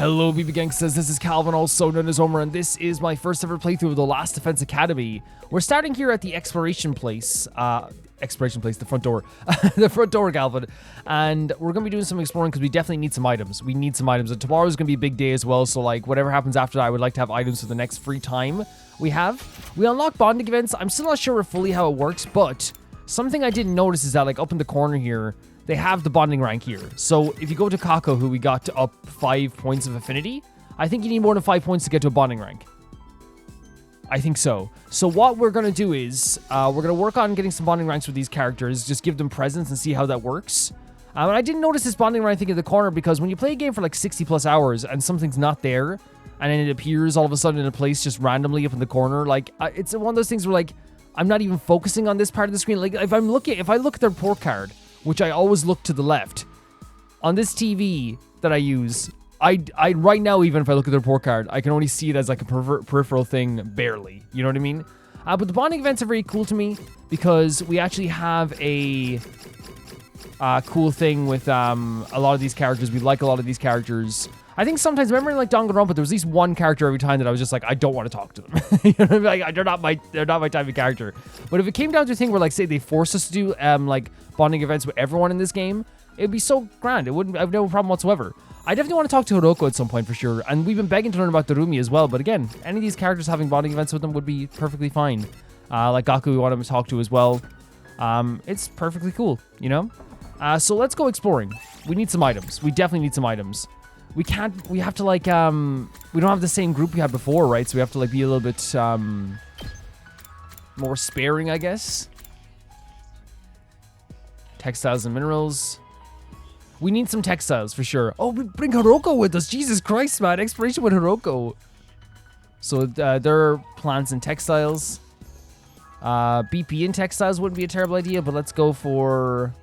Hello, BB Gangsters. This is Calvin, also known as Homer, and this is my first ever playthrough of The Last Defense Academy. We're starting here at the exploration place. The front door. The front door, Calvin. And we're going to be doing some exploring because we definitely need some items. We need some items. And tomorrow's going to be a big day as well, so like whatever happens after that, I would like to have items for the next free time we have. We unlock bonding events. I'm still not sure fully how it works, but something I didn't notice is that like up in the corner here, they have the bonding rank here. So if you go to Kako, who we got to up 5 points of affinity, I think you need more than 5 points to get to a bonding rank. I think so. So what we're going to do is we're going to work on getting some bonding ranks with these characters, just give them presents and see how that works. And I didn't notice this bonding rank thing in the corner because when you play a game for like 60 plus hours and something's not there and then it appears all of a sudden in a place just randomly up in the corner, like it's one of those things where like I'm not even focusing on this part of the screen. Like if I look at their report card, which I always look to the left. On this TV that I use, I right now, even if I look at the report card, I can only see it as like a peripheral thing, barely. You know what I mean? But the bonding events are very cool to me because we actually have a cool thing with a lot of these characters. We like a lot of these characters. I think sometimes, remember in like Danganronpa, there was at least one character every time that I was just like, I don't want to talk to them. You know what I mean? Like, they're not my type of character. But if it came down to a thing where like, say they forced us to do like bonding events with everyone in this game, it'd be so grand. I have no problem whatsoever. I definitely want to talk to Hiroko at some point for sure. And we've been begging to learn about Darumi as well. But again, any of these characters having bonding events with them would be perfectly fine. Like Gaku, we want to talk to as well. It's perfectly cool, you know? So let's go exploring. We need some items. We definitely need some items. We have to like, we don't have the same group we had before, right? So we have to like be a little bit, more sparing, I guess. Textiles and minerals. We need some textiles for sure. Oh, we bring Hiroko with us. Jesus Christ, man. Exploration with Hiroko. So there are plants and textiles. BP and textiles wouldn't be a terrible idea, but let's go for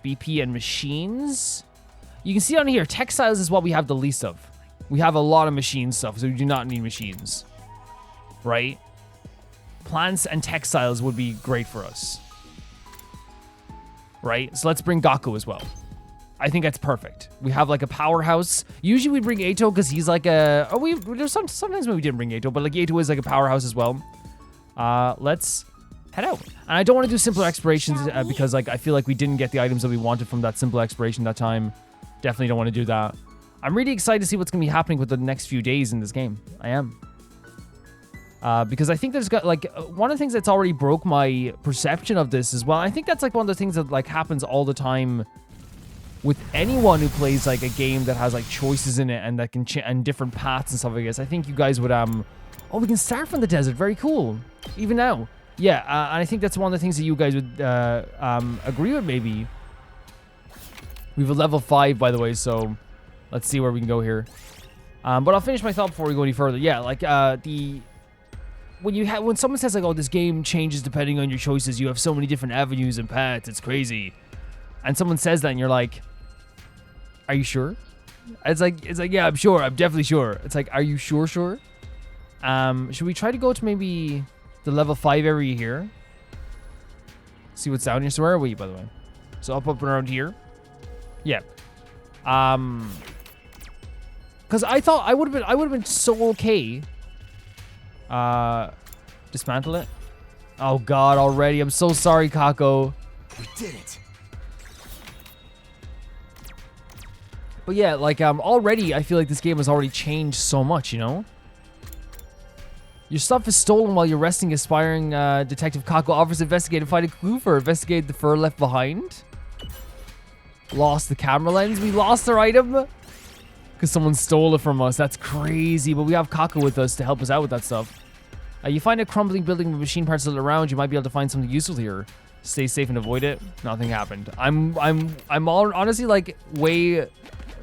BP and machines. You can see on here, textiles is what we have the least of. We have a lot of machine stuff, so we do not need machines. Right? Plants and textiles would be great for us. Right? So let's bring Gaku as well. I think that's perfect. We have like a powerhouse. Usually we bring Eito because he's like a... Oh, there's sometimes when we didn't bring Eito, but like Eito is like a powerhouse as well. Let's head out. And I don't want to do simpler explorations because like I feel like we didn't get the items that we wanted from that simple exploration that time. Definitely don't want to do that. I'm really excited to see what's going to be happening with the next few days in this game. I am. Because I think there's got like one of the things that's already broke my perception of this as well. I think that's like one of the things that like happens all the time with anyone who plays like a game that has like choices in it and that can and different paths and stuff like this. I think you guys would oh, we can start from the desert. Very cool. Even now. Yeah, and I think that's one of the things that you guys would agree with maybe. We have a level 5, by the way, so let's see where we can go here. But I'll finish my thought before we go any further. Yeah, like when someone says like, "Oh, this game changes depending on your choices. You have so many different avenues and paths. It's crazy," and someone says that, and you're like, "Are you sure?" It's like, yeah, I'm sure. I'm definitely sure. It's like, are you sure? Should we try to go to maybe the level 5 area here? See what's down here. So where are we, by the way? So up and around here. Yeah. Because I thought I would have been so okay. Dismantle it. Oh God, already. I'm so sorry, Kako. We did it. But yeah, like already I feel like this game has already changed so much, you know? Your stuff is stolen while you're resting. Aspiring Detective Kako offers to investigate and find a clue for investigate the fur left behind. Lost the camera lens. We lost our item because someone stole it from us. That's crazy. But we have Kako with us to help us out with that stuff. You find a crumbling building with machine parts all around. You might be able to find something useful here. Stay safe and avoid it. Nothing happened. I'm honestly like way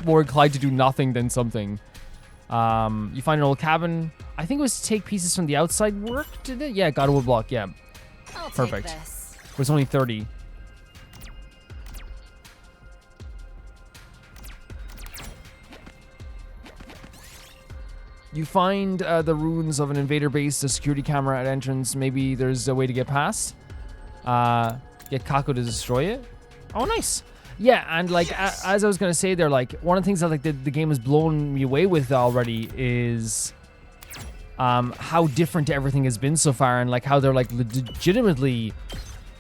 more inclined to do nothing than something. You find an old cabin. I think it was to take pieces from the outside work. Did it? Yeah, got a wood block. Yeah, perfect. But it's only 30. You find the ruins of an invader base, a security camera at entrance. Maybe there's a way to get past. Get Kako to destroy it. Oh, nice. Yeah, and like as I was gonna say there, like one of the things that like the game has blown me away with already is how different everything has been so far, and like how they're like legitimately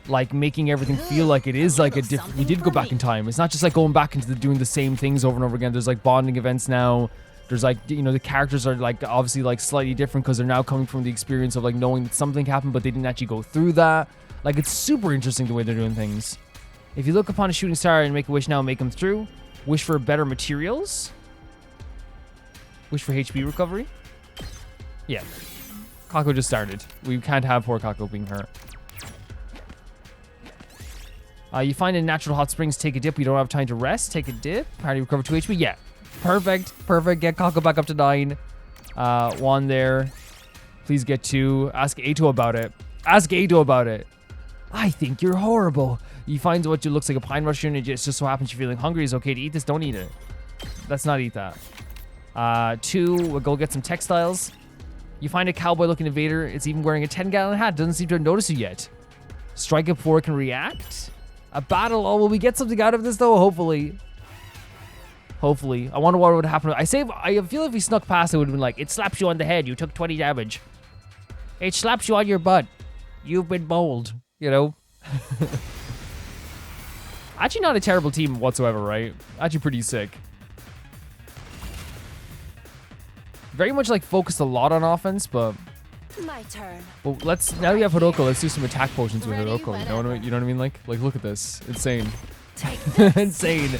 like making everything feel like it is like a different. We did go back in time. It's not just like going back into doing the same things over and over again. There's like bonding events now. There's like, you know, the characters are like obviously like slightly different because they're now coming from the experience of like knowing that something happened, but they didn't actually go through that. Like it's super interesting the way they're doing things. If you look upon a shooting star and make a wish now, make them through. Wish for better materials. Wish for HP recovery. Yeah. Kako just started. We can't have poor Kako being hurt. You find in natural hot springs, take a dip. You don't have time to rest. Take a dip. Party recover 2 HP. Yeah. Perfect. Perfect. Get Kako back up to 9. 1 there. Please get 2. Ask Ato about it. Ask Ato about it. I think you're horrible. You find what looks like a pine mushroom. It just so happens you're feeling hungry. It's okay to eat this. Don't eat it. Let's not eat that. 2. We'll go get some textiles. You find a cowboy-looking invader. It's even wearing a 10-gallon hat. Doesn't seem to have noticed you yet. Strike it before it can react. A battle. Oh, will we get something out of this, though? Hopefully. Hopefully. I wonder what would happen. I feel if we snuck past, it would have been like, it slaps you on the head. You took 20 damage. It slaps you on your butt. You've been bowled. You know? Actually not a terrible team whatsoever, right? Actually pretty sick. Very much like focused a lot on offense, but... My turn. Well, now we have Hiroko, let's do some attack potions with Hiroko. You know what I mean? Like look at this. Insane. Insane.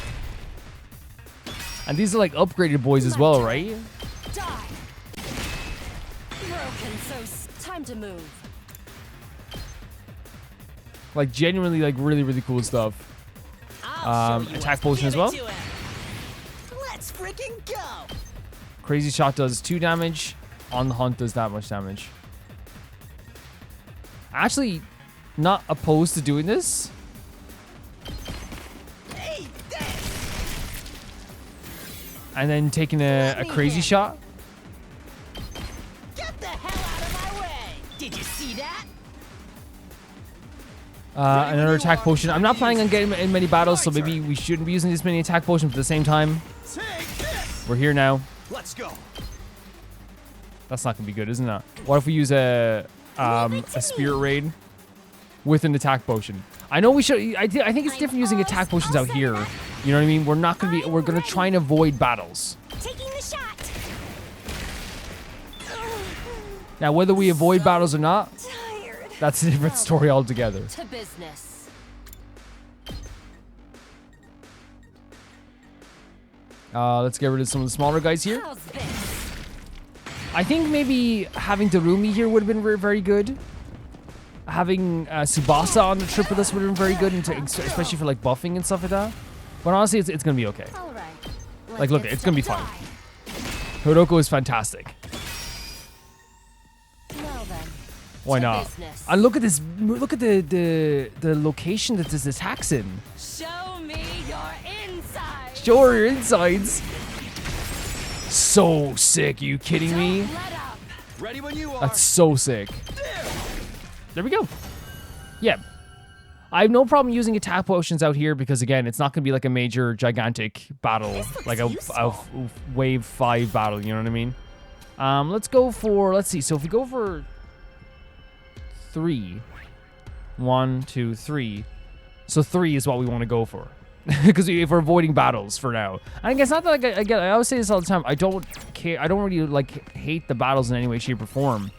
And these are like upgraded boys as well, right? Die. Broken, so time to move. Like genuinely like really, really cool stuff. Attack potion as well. Let's freaking go. Crazy shot does 2 damage. On the hunt does that much damage. Actually, not opposed to doing this. And then taking a crazy shot. Get the hell out of my way. Did you see that? Another attack potion. I'm not planning on getting in many battles, so maybe we shouldn't be using this many attack potions at the same time. We're here now. Let's go. That's not gonna be good, isn't it? What if we use a spirit raid with an attack potion? I know we should. I think it's different using attack potions out here. You know what I mean? We're not gonna be. We're gonna try and avoid battles. Taking the shot. Now, whether we avoid battles or not, Tired. that's a different story altogether. To business. Let's get rid of some of the smaller guys here. How's this? I think maybe having Darumi here would have been very good. Having Tsubasa on the trip with us would have been very good, especially for like buffing and stuff like that. But honestly, it's gonna be okay. All right. Like, look, it's gonna be fine. Hiroko is fantastic. Well then. Why to not? business. And look at this. Look at the location that this attacks in. Show me your insides. Show her your insides. So sick. Are you kidding me? Don't let up. Ready when you are. That's so sick. There we go. Yeah. I have no problem using attack potions out here because, again, it's not going to be like a major, gigantic battle. Like a wave 5 battle, you know what I mean? Let's go for... Let's see. So if we go for 3. 1, 2, 3. So 3 is what we want to go for. Because if we're avoiding battles for now. And I guess not that, like, I always say this all the time. I don't care. I don't really, like, hate the battles in any way, shape, or form.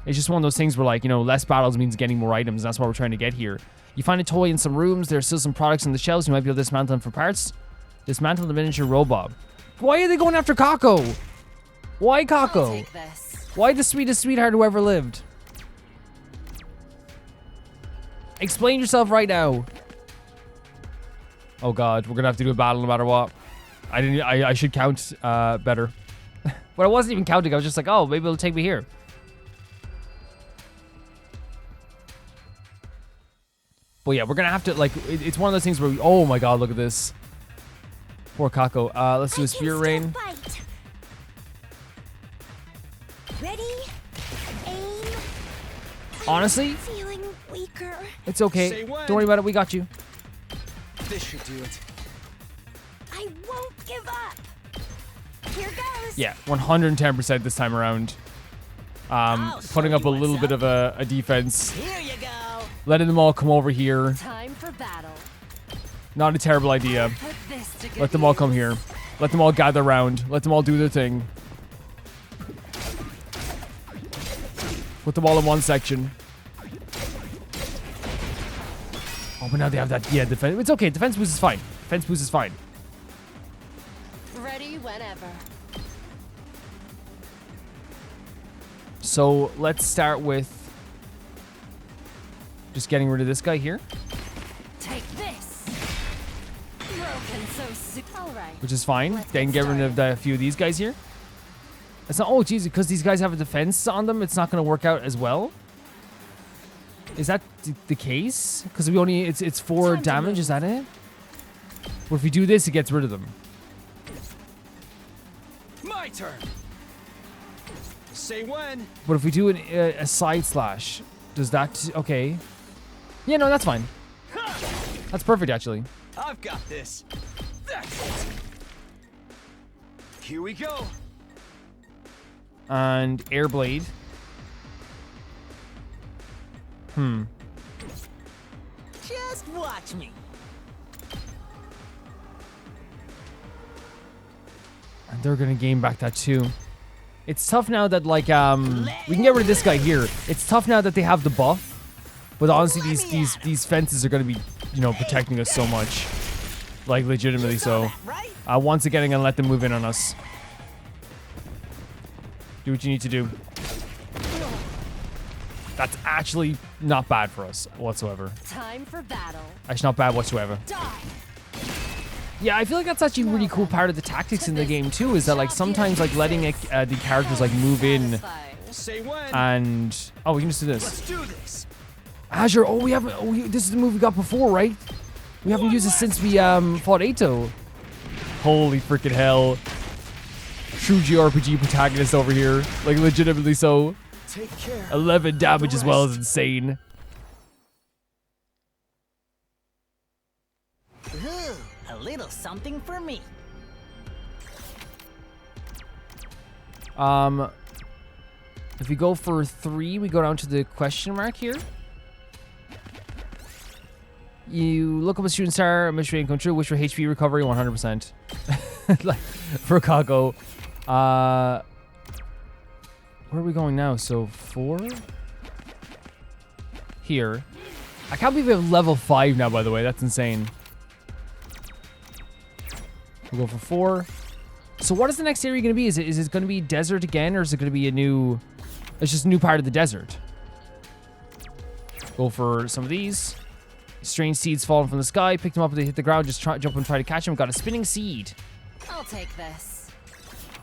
It's just one of those things where, like, you know, less battles means getting more items. And that's what we're trying to get here. You find a toy in some rooms. There's still some products on the shelves. You might be able to dismantle them for parts. Dismantle the miniature robot. Why are they going after Kako? Why I'll Kako? take this. Why the sweetest sweetheart who ever lived? Explain yourself right now. Oh god, we're gonna have to do a battle no matter what. I should count better. But I wasn't even counting. I was just like, oh, maybe it'll take me here. But yeah, we're gonna have to, like, it's one of those things where we, oh my god, look at this. Poor Kako. Let's do a spirit rain. Ready? Aim. Honestly, Feeling weaker. it's okay. Say when. Don't worry about it. We got you. This should do it. Move up. Here goes. Yeah, 110% this time around. Putting up a little bit of a defense. Here you go. Letting them all come over here. Time for battle. Not a terrible idea. Put this to good Let them all use. come here. Let them all gather around. Let them all do their thing. Put them all in one section. Oh, but now they have that. Yeah, defense. It's okay. Defense boost is fine. Defense boost is fine. Ready whenever. So let's start with just getting rid of this guy here, Take this. Broken so soon. All right. which is fine. Let's Then get get rid of a few of these guys here. It's not. Oh, geez, because these guys have a defense on them, it's not going to work out as well. Is that the case? Because we only it's 4 Time to damage. move. Is that it? Or if we do this, it gets rid of them. My turn. Say when. But if we do a side slash, does that... Okay. Yeah, no, that's fine. That's perfect, actually. I've got this. That's it. Here we go. And air blade. Just watch me. And they're going to gain back that too. It's tough now that, like, we can get rid of this guy here. It's tough now that they have the buff. But honestly, these fences are going to be, you know, protecting us so much. Like, legitimately so. Right? Once again, I'm going to let them move in on us. Do what you need to do. That's actually not bad for us whatsoever. Time for battle. Actually, not bad whatsoever. Die. Yeah, I feel like that's actually a really cool part of the tactics in the game too, is that like sometimes like letting the characters like move in Satisfying. Say when. and... Oh, we can just do this. Let's do this. Azure, oh, we haven't... Oh, this is the move we got before, right? We haven't used it since we fought Ato. Holy freaking hell. True JRPG protagonist over here. Like, legitimately so. Take care. 11 damage as well is insane. Ooh, a little something for me. If we go for 3, we go down to the question mark here. You look up a shooting star, a mystery and come true, wish for HP recovery 100%. Like, for Kako. Where are we going now? So 4? Here. I can't believe we have level 5 now, by the way. That's insane. We'll go for 4. So what is the next area going to be? Is it going to be desert again, or is it going to be a new... It's just a new part of the desert. Go for some of these. Strange seeds falling from the sky. Pick them up and they hit the ground. Just jump and try to catch them. Got a spinning seed. I'll take this.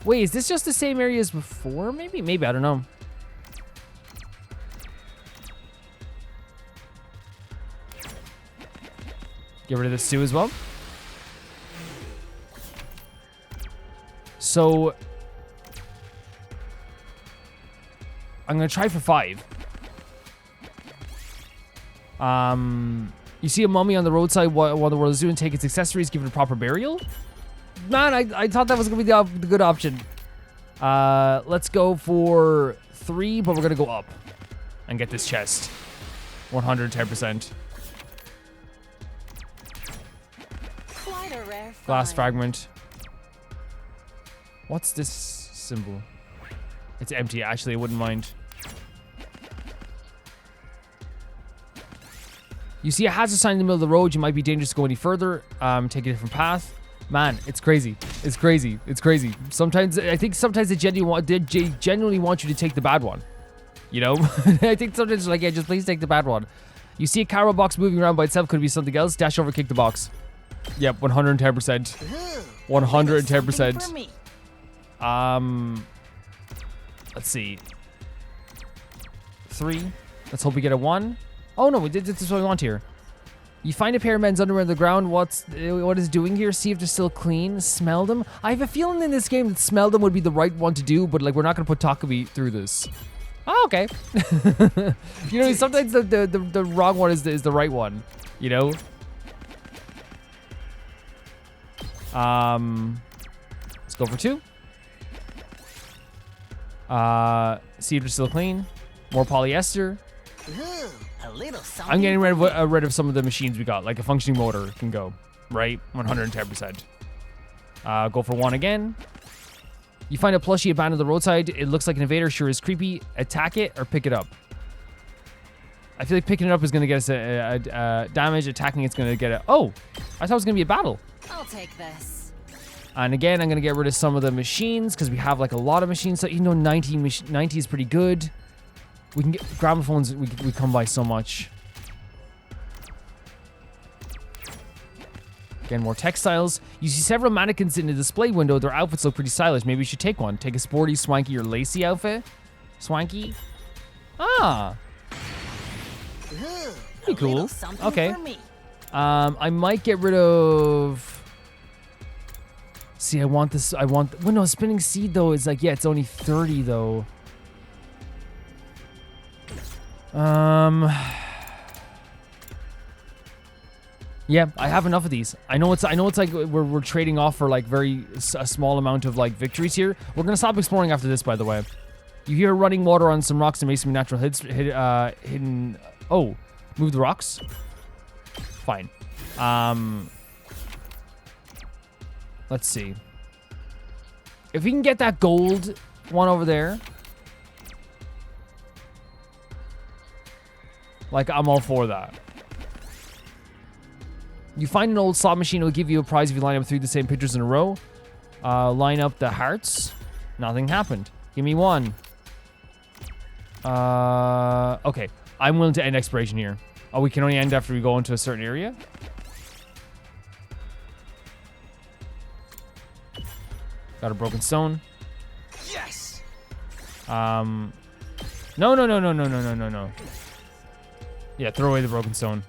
Wait, is this just the same area as before? Maybe, I don't know. Get rid of this too as well. So I'm gonna try for 5. You see a mummy on the roadside while the world is doing. Take its accessories, give it a proper burial. Man, I thought that was gonna be the good option. Let's go for 3, but we're gonna go up and get this chest. 110%. Quite a rare Glass find. fragment. What's this symbol? It's empty. Actually, I wouldn't mind. You see a hazard sign in the middle of the road. You might be dangerous to go any further. Take a different path. Man, it's crazy. It's crazy. It's crazy. Sometimes, I think sometimes they genuinely want you to take the bad one. You know? I think sometimes it's like, yeah, just please take the bad one. You see a camo box moving around by itself. Could be something else. Dash over, kick the box. Yep, 110%. Ooh, a little 110%. something for me. Let's see. 3. Let's hope we get a 1. Oh no, this is what we want here. You find a pair of men's underwear on the ground. What is it doing here? See if they're still clean. Smell them. I have a feeling in this game that smell them would be the right one to do, but like we're not gonna put Takumi through this. Oh, okay. You know, sometimes the wrong one is the right one. You know. Let's go for 2. See if it's still clean. More polyester. Ooh, a little something. I'm getting rid of some of the machines we got, like a functioning motor can go, right? 110%. Go for 1 again. You find a plushie abandoned on the roadside. It looks like an invader. Sure is creepy. Attack it or pick it up. I feel like picking it up is going to get us a damage. Attacking it's going to get a... Oh, I thought it was going to be a battle. I'll take this. And again, I'm going to get rid of some of the machines because we have like a lot of machines. So even though 90 is pretty good, we can get gramophones. We come by so much. Again, more textiles. You see several mannequins in the display window. Their outfits look pretty stylish. Maybe you should take one. Take a sporty, swanky, or lacy outfit. Swanky. Ah. Ooh, Pretty a little cool. something Okay. for me. I might get rid of... See, I want this... Well, no, spinning seed, though, is like... Yeah, it's only 30, though. Yeah, I have enough of these. I know it's like we're trading off for like a small amount of like victories here. We're gonna stop exploring after this, by the way. You hear running water on some rocks and make some natural hidden. Oh, move the rocks. Fine. Let's see. If we can get that gold one over there, like I'm all for that. You find an old slot machine. It will give you a prize if you line up 3 of the same pictures in a row. Line up the hearts. Nothing happened. Give me 1. Okay. I'm willing to end exploration here. Oh, we can only end after we go into a certain area? Got a broken stone. Yes. No. Yeah, throw away the broken stone.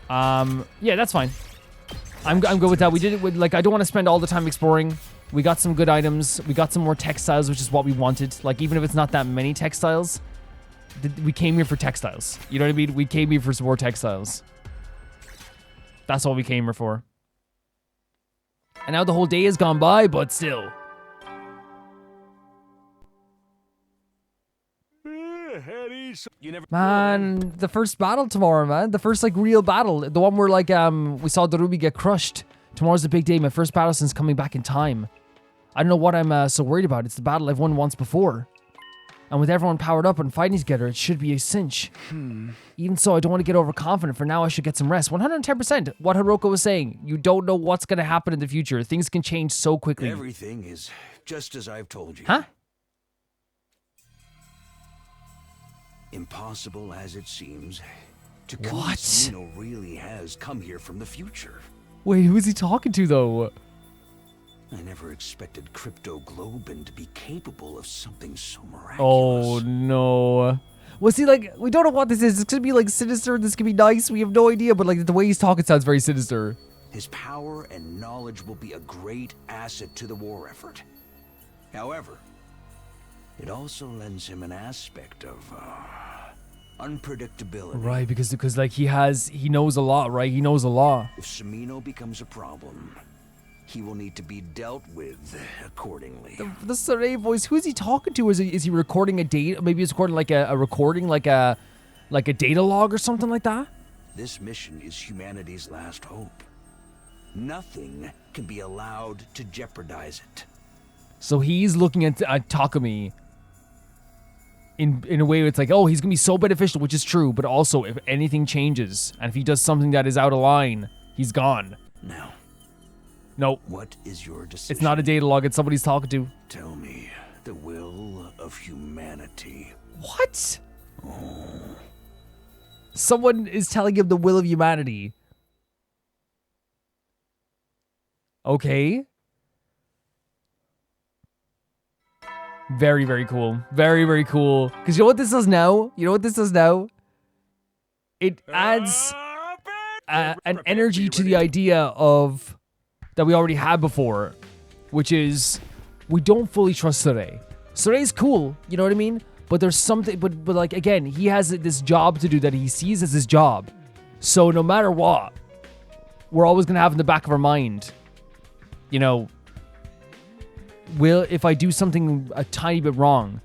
Yeah, that's fine. I'm good with that. We did it with, like, I don't want to spend all the time exploring. We got some good items. We got some more textiles, which is what we wanted. Like, even if it's not that many textiles, we came here for textiles. You know what I mean? We came here for some more textiles. That's all we came here for. And now the whole day has gone by, but still. Man, the first battle tomorrow, man. The first, like, real battle. The one where, like, we saw the Ruby get crushed. Tomorrow's the big day. My first battle since coming back in time. I don't know what I'm so worried about. It's the battle I've won once before. And with everyone powered up and fighting together, it should be a cinch. Even so, I don't want to get overconfident. For now, I should get some rest. 110%. What Hiroko was saying. You don't know what's going to happen in the future. Things can change so quickly. Everything is just as I've told you. Huh? Impossible as it seems, What? Takumi really has come here from the future. Wait, who is he talking to, though? I never expected Crypto Globin to be capable of something so miraculous. Oh, no. Well, see, like, we don't know what this is. This could be, like, sinister. This could be nice. We have no idea, but, like, the way he's talking sounds very sinister. His power and knowledge will be a great asset to the war effort. However, it also lends him an aspect of unpredictability. Right, because like he knows a lot, right? He knows a lot. If Sumino becomes a problem, he will need to be dealt with accordingly. The Saray voice, who is he talking to? Is he recording a date? Maybe he's recording like a recording, like a data log or something like that? This mission is humanity's last hope. Nothing can be allowed to jeopardize it. So he's looking at Takumi in a way where it's like, oh, he's gonna be so beneficial, which is true, but also if anything changes and if he does something that is out of line, he's gone. Now, Nope. what is your decision? It's not a data log, it's somebody he's talking to. Tell me the will of humanity. What? Someone is telling him the will of humanity. Okay. Very, very cool. Very, very cool. Because you know what this does now? It adds an energy to the idea of that we already had before, which is we don't fully trust Saray. Saray's cool, you know what I mean? But there's something, but like, again, he has this job to do that he sees as his job. So no matter what, we're always going to have in the back of our mind, you know, if I do something a tiny bit wrong,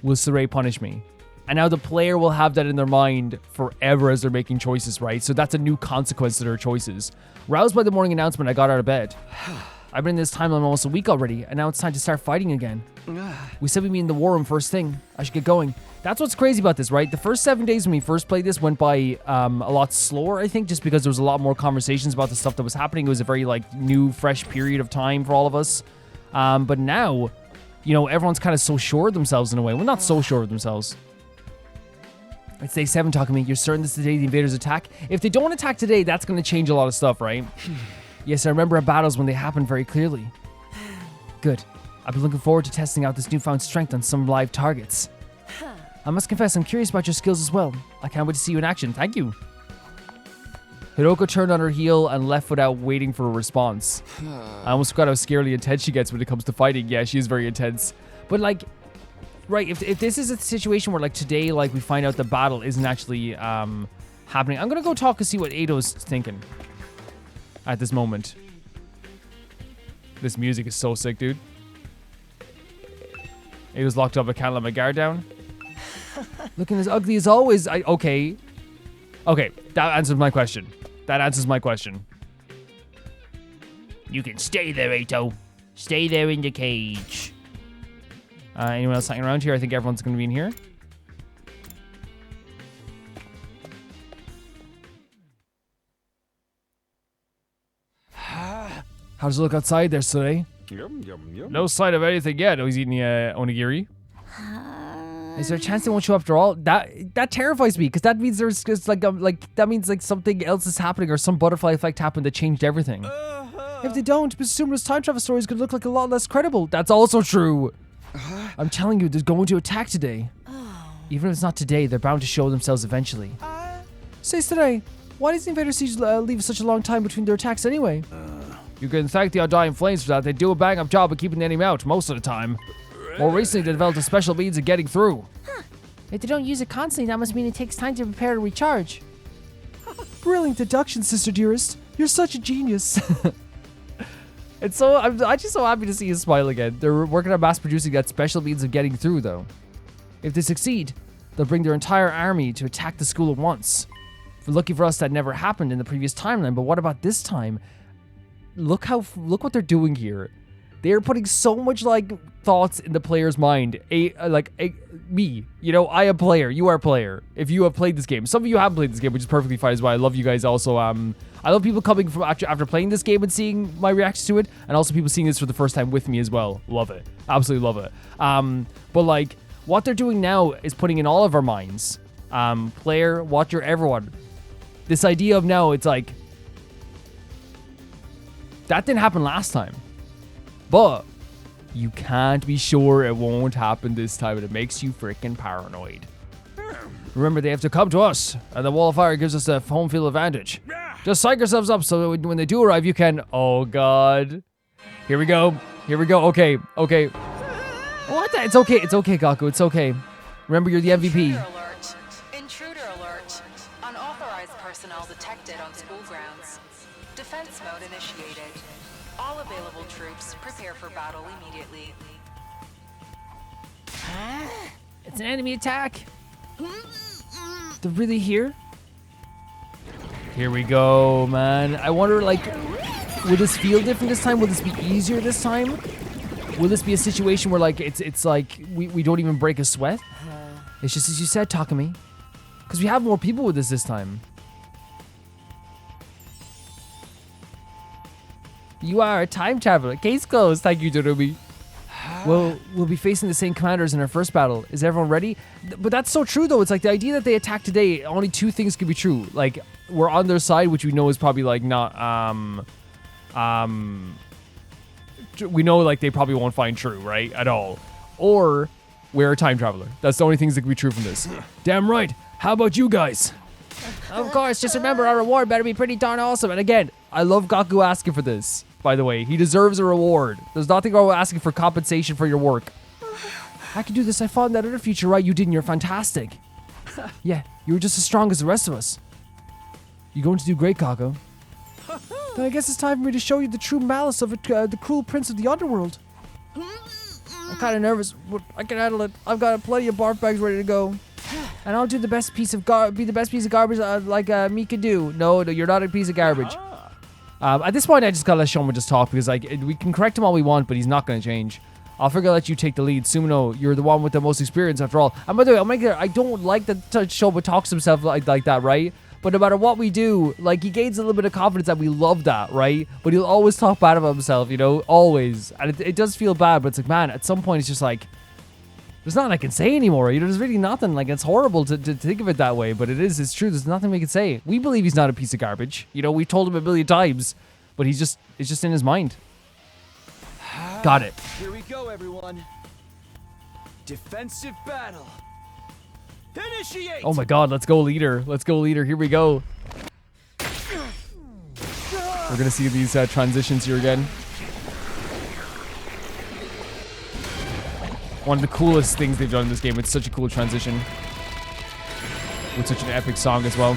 will Saray punish me? And now the player will have that in their mind forever as they're making choices, right? So that's a new consequence to their choices. Roused by the morning announcement, I got out of bed. I've been in this timeline almost a week already, and now it's time to start fighting again. We said we'd meet in the war room first thing. I should get going. That's what's crazy about this, right? The first 7 days when we first played this went by a lot slower, I think, just because there was a lot more conversations about the stuff that was happening. It was a very, like, new, fresh period of time for all of us. But now, you know, everyone's kind of so sure of themselves in a way. Well, not so sure of themselves. It's day 7 talking to me. You're certain this is the day the invaders attack? If they don't attack today, that's going to change a lot of stuff, right? Yes, I remember our battles when they happened very clearly. Good. I've been looking forward to testing out this newfound strength on some live targets. I must confess, I'm curious about your skills as well. I can't wait to see you in action. Thank you. Hiroko turned on her heel and left without waiting for a response. I almost forgot how scarily intense she gets when it comes to fighting. Yeah, she is very intense. But like, right, if this is a situation where like today, like we find out the battle isn't actually happening, I'm gonna go talk and see what Eido's thinking at this moment. This music is so sick, dude. Eido's locked up. I can't let my guard down. Looking as ugly as always. Okay, that answers my question. That answers my question. You can stay there, Eito. Stay there in the cage. Anyone else hanging around here? I think everyone's going to be in here. How does it look outside there, Sure? No sign of anything yet. Oh, he's eating the onigiri. Is there a chance they won't show up after all? That terrifies me, because that means there's just that means like something else is happening or some butterfly effect happened that changed everything. If they don't, Mr. time travel stories could look like a lot less credible. That's also true. I'm telling you, they're going to attack today. Even if it's not today, they're bound to show themselves eventually. Say today, why does the Invader Siege leave such a long time between their attacks anyway? You can thank the Undying Flames for that. They do a bang-up job of keeping the enemy out most of the time. More recently, they developed a special means of getting through. If they don't use it constantly, that must mean it takes time to prepare to recharge. Brilliant deduction, sister dearest. You're such a genius. And so I'm just so happy to see you smile again. They're working on mass producing that special means of getting through, though. If they succeed, they'll bring their entire army to attack the school at once. Lucky for us, that never happened in the previous timeline. But what about this time? Look what they're doing here. They're putting so much like thoughts in the player's mind. Me, you know, I am player. You are player. If you have played this game, some of you haven't played this game, which is perfectly fine as well. I love you guys. Also, I love people coming from after playing this game and seeing my reaction to it, and also people seeing this for the first time with me as well. Love it. Absolutely love it. But like what they're doing now is putting in all of our minds, player, watcher, everyone. This idea of now, it's like that didn't happen last time. But you can't be sure it won't happen this time, and it makes you freaking paranoid. Remember, they have to come to us, and the wall of fire gives us a home field advantage. Just psych yourselves up so that when they do arrive, you can... Oh, God. Here we go. Here we go. Okay. What the... It's okay, Gaku. It's okay. Remember, you're the MVP. Intruder alert. Intruder alert. Unauthorized personnel detected on school grounds. Defense mode initiated. All available troops prepare for battle immediately. It's an enemy attack. They're really here? Here we go, man. I wonder, like, will this feel different this time? Will this be easier this time? Will this be a situation where, like, it's like we don't even break a sweat? It's just as you said, Takumi. Because we have more people with us this time. You are a time traveler. Case closed. Thank you, Dorumi. Well, we'll be facing the same commanders in our first battle. Is everyone ready? But that's so true, though. It's like the idea that they attack today, only two things could be true. Like, we're on their side, which we know is probably, like, not, we know, like, they probably won't find true, right? At all. Or we're a time traveler. That's the only things that can be true from this. Damn right. How about you guys? Of course, just remember our reward better be pretty darn awesome. And again, I love Gaku asking for this. By the way, he deserves a reward. There's nothing wrong with asking for compensation for your work. I can do this. I fought in that other future, right? You did, and you're fantastic. Yeah, you were just as strong as the rest of us. You're going to do great, Gaku. Then I guess it's time for me to show you the true malice of the cruel prince of the underworld. I'm kind of nervous, but I can handle it. I've got plenty of barf bags ready to go. And I'll do the best piece of be the best piece of garbage like me could do. No, you're not a piece of garbage. At this point, I just gotta let Shoma just talk because like we can correct him all we want, but he's not gonna change. I'll figure I'll let you take the lead. Sumino, you're the one with the most experience after all. And by the way, I'll make it. I don't like that Shoma talks to himself like that, right? But no matter what we do, like he gains a little bit of confidence and we love that, right? But he'll always talk bad about himself, you know, always. And it does feel bad, but it's like, man, at some point it's just like, there's nothing I can say anymore. You know, there's really nothing. Like, it's horrible to think of it that way, but it's true. There's nothing we can say. We believe he's not a piece of garbage. You know, we've told him a million times, but it's just in his mind. Got it. Here we go, everyone. Defensive battle. Initiate! Oh my god, let's go, leader. Let's go, leader. Here we go. We're gonna see these transitions here again. One of the coolest things they've done in this game. It's such a cool transition. With such an epic song as well.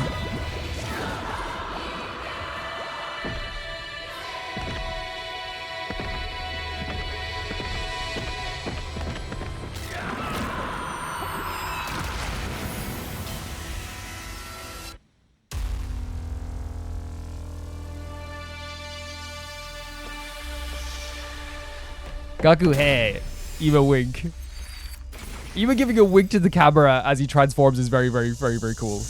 Gaku, hey. Eva wink. Eva giving a wink to the camera as he transforms is very, very, very, very cool.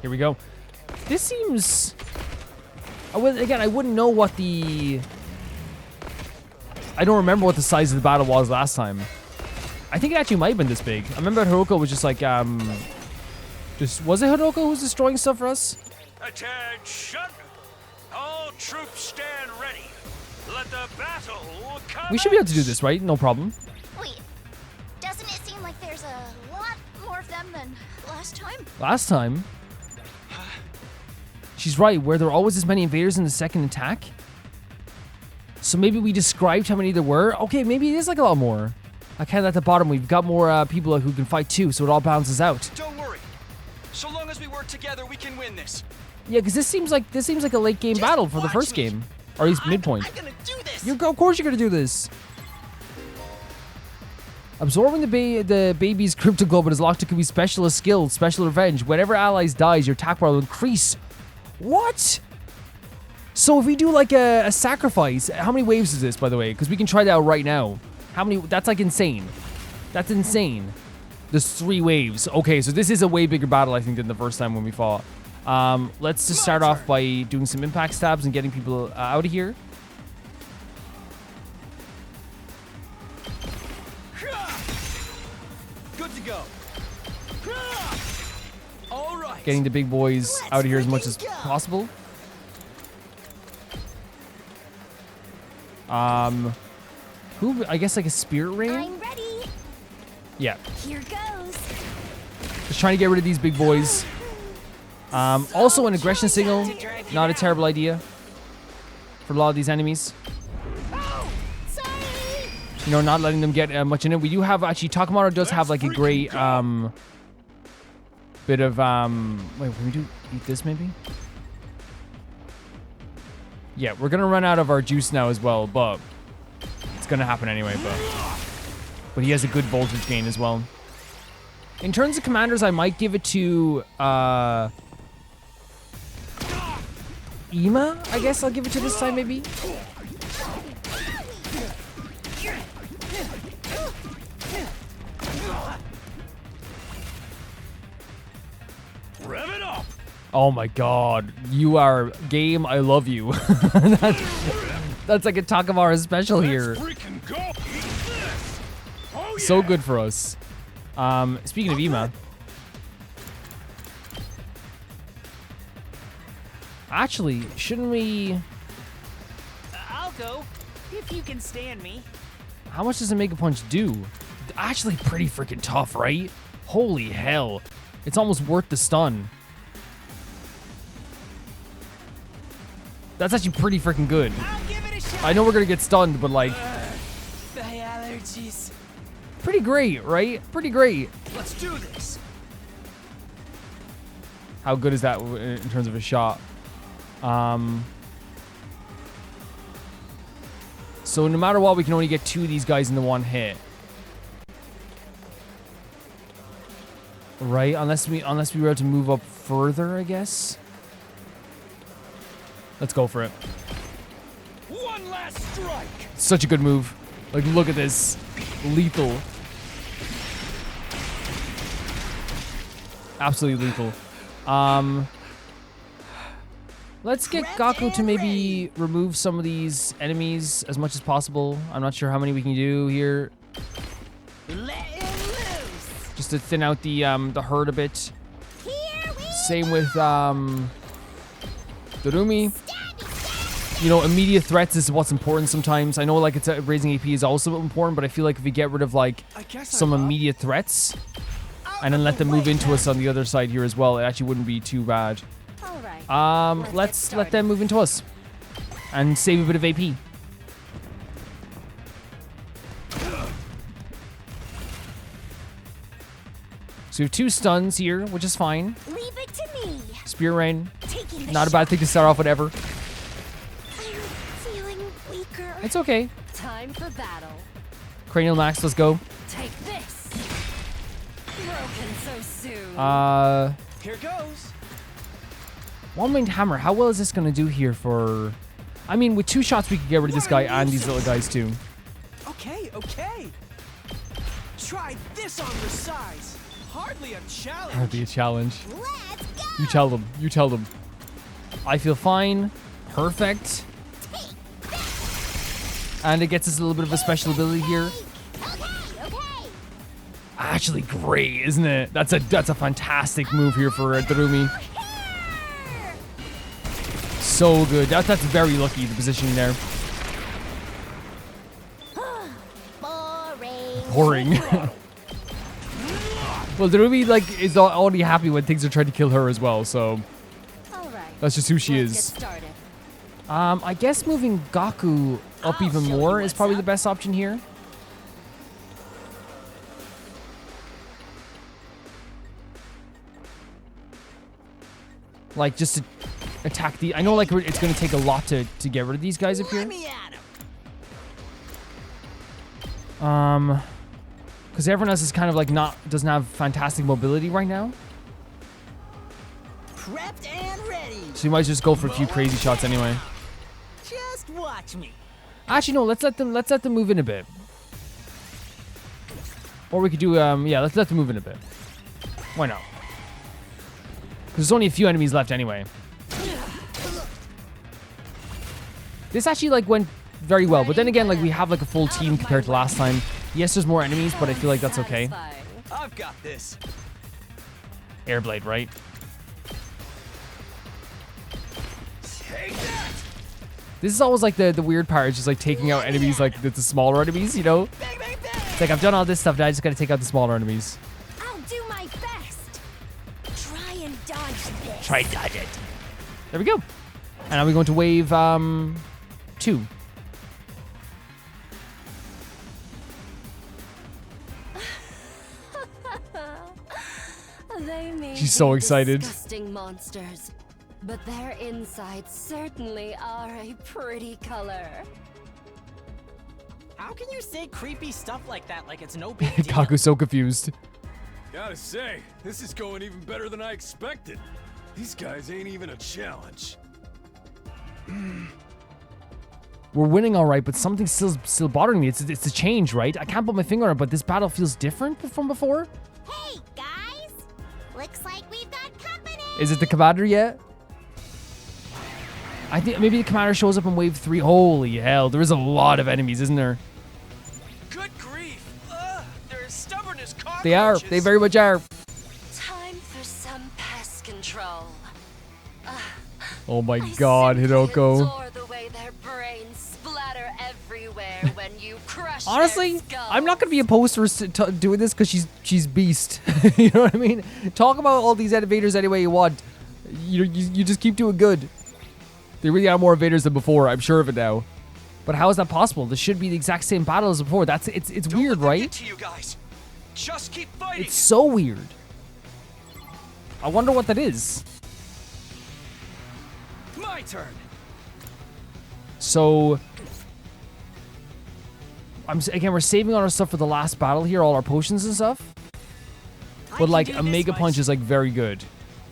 Here we go. This seems... I wouldn't know what the... I don't remember what the size of the battle was last time. I think it actually might have been this big. I remember Hiroko was just like, was it Hiroko who was destroying stuff for us? Attention! All troops stand ready. Let the battle come. We should be able to do this, right? No problem. Wait, doesn't it seem like there's a lot more of them than last time? Last time? She's right. Were there always as many invaders in the second attack? So maybe we described how many there were? Okay, maybe it is like a lot more. Like kind of at the bottom, we've got more people who can fight too, so it all balances out. Don't worry. So long as we work together, we can win this. Yeah, because this seems like a late game battle for the first game, or at least midpoint. I'm gonna do this. Of course you're gonna do this. Absorbing the baby's crypto globe is locked to could be specialist skills, special revenge. Whenever allies dies, your attack power will increase. What? So if we do like a sacrifice, how many waves is this, by the way? Because we can try that out right now. How many? That's like insane. That's insane. There's 3 waves. Okay, so this is a way bigger battle, I think, than the first time when we fought. Let's just start off by doing some impact stabs and getting people out of here. Good to go. All right. Getting the big boys out of here as much as possible. Who? I guess like a spirit ring? I'm ready. Yeah. Here goes. Just trying to get rid of these big boys. Also an aggression signal. Not a terrible idea for a lot of these enemies. Oh, sorry. You know, not letting them get much in it. We do have, actually, Takamaru does have like a great, bit of, wait, can we eat this maybe? Yeah, we're gonna run out of our juice now as well, but it's gonna happen anyway, but he has a good voltage gain as well. In terms of commanders, I might give it to, Ima, I guess I'll give it to this time maybe. Rev it up. Oh my god, you are game, I love you. That's like a Takamaru special here. Freaking go. Eat this. Oh, So yeah. good for us. Speaking of Ima. Actually, shouldn't we... I'll go, if you can stand me. How much does a Mega Punch do? Actually pretty freaking tough, right? Holy hell. It's almost worth the stun. That's actually pretty freaking good. I'll give it a shot. I know we're gonna get stunned, but like, The allergies. pretty great, right? Pretty great. Let's do this. How good is that in terms of a shot? So no matter what, we can only get 2 of these guys in the one hit. Right? Unless we were able to move up further, I guess. Let's go for it. One last strike. Such a good move. Like, look at this. Lethal. Absolutely lethal. Let's get Gaku to maybe remove some of these enemies as much as possible. I'm not sure how many we can do here. Let it loose. Just to thin out the herd a bit. Here we Same with Darumi. You know, immediate threats is what's important sometimes. I know like it's raising AP is also important, but I feel like if we get rid of like some immediate threats and then let them move into us on the other side here as well, it actually wouldn't be too bad. All right. Let's let them move into us and save a bit of AP. So we have 2 stuns here, which is fine. leave it to me. Spear Rain, Taking the not a bad thing to start off with ever. I'm feeling weaker. It's okay. Time for battle. Cranial Max, let's go. Take this. Broken so soon. Here goes. One-winged hammer. How well is this going to do here for... I mean, with 2 shots, we could get rid of this guy and these little guys too. Okay, okay. Try this on the size. Hardly a challenge. That'd be a challenge. Let's go. You tell them. You tell them. I feel fine. Perfect. And it gets us a little bit of a special ability here. Okay. Actually, great, isn't it? That's a fantastic move here for Darumi. So good. That's very lucky, the positioning there. Boring. Boring. Well, Darumi like is already happy when things are trying to kill her as well, so All right. that's just who she Let's is. Get started. I guess moving Gaku up I'll even show you more is what's probably up. the best option here. Like, just to attack the... I know, like, it's going to take a lot to get rid of these guys up here. Let me at him. Because everyone else is kind of, like, doesn't have fantastic mobility right now. Prepped and ready. So you might just go for a few crazy shots anyway. Just watch me. Actually, no, let's let them move in a bit. Or we could do, yeah, let's let them move in a bit. Why not? There's only a few enemies left anyway. This actually like went very well, but then again, like we have like a full team compared to last time. Yes, there's more enemies, but I feel like that's okay. Satisfying. I've got this. Airblade, right? Take that. This is always like the weird part, is just like taking out enemies like the smaller enemies, you know? Bang, bang, bang. It's like I've done all this stuff, now I just gotta take out the smaller enemies. I'll do my best. Try and dodge this. Try dodge it. There we go. And now we're going to wave 2. They may She's so be excited. Disgusting monsters, but their insides certainly are a pretty color. How can you say creepy stuff like that like it's no big deal? Kaku's so confused. Gotta say, this is going even better than I expected. These guys ain't even a challenge. We're winning all right, but something's still bothering me. It's a change, right? I can't put my finger on it, but this battle feels different from before. Hey, guys. Looks like we've got company. Is it the commander yet? I think maybe the commander shows up in wave 3. Holy hell, there is a lot of enemies, isn't there? Good grief. They're as stubborn as cockroaches. They are. They very much are. Time for some pest control. Oh my god, Hiroko. Adore the way their brains splatter everywhere when you crush their Honestly, skulls. I'm not going to be opposed to her doing this because she's beast. You know what I mean? Talk about all these invaders any way you want. You just keep doing good. They really are more invaders than before. I'm sure of it now. But how is that possible? This should be the exact same battle as before. It's Don't weird, let them get right? to you guys. Just keep fighting. It's so weird. I wonder what that is. My turn. So, again, we're saving all our stuff for the last battle here, all our potions and stuff. But like a Mega Punch is like very good.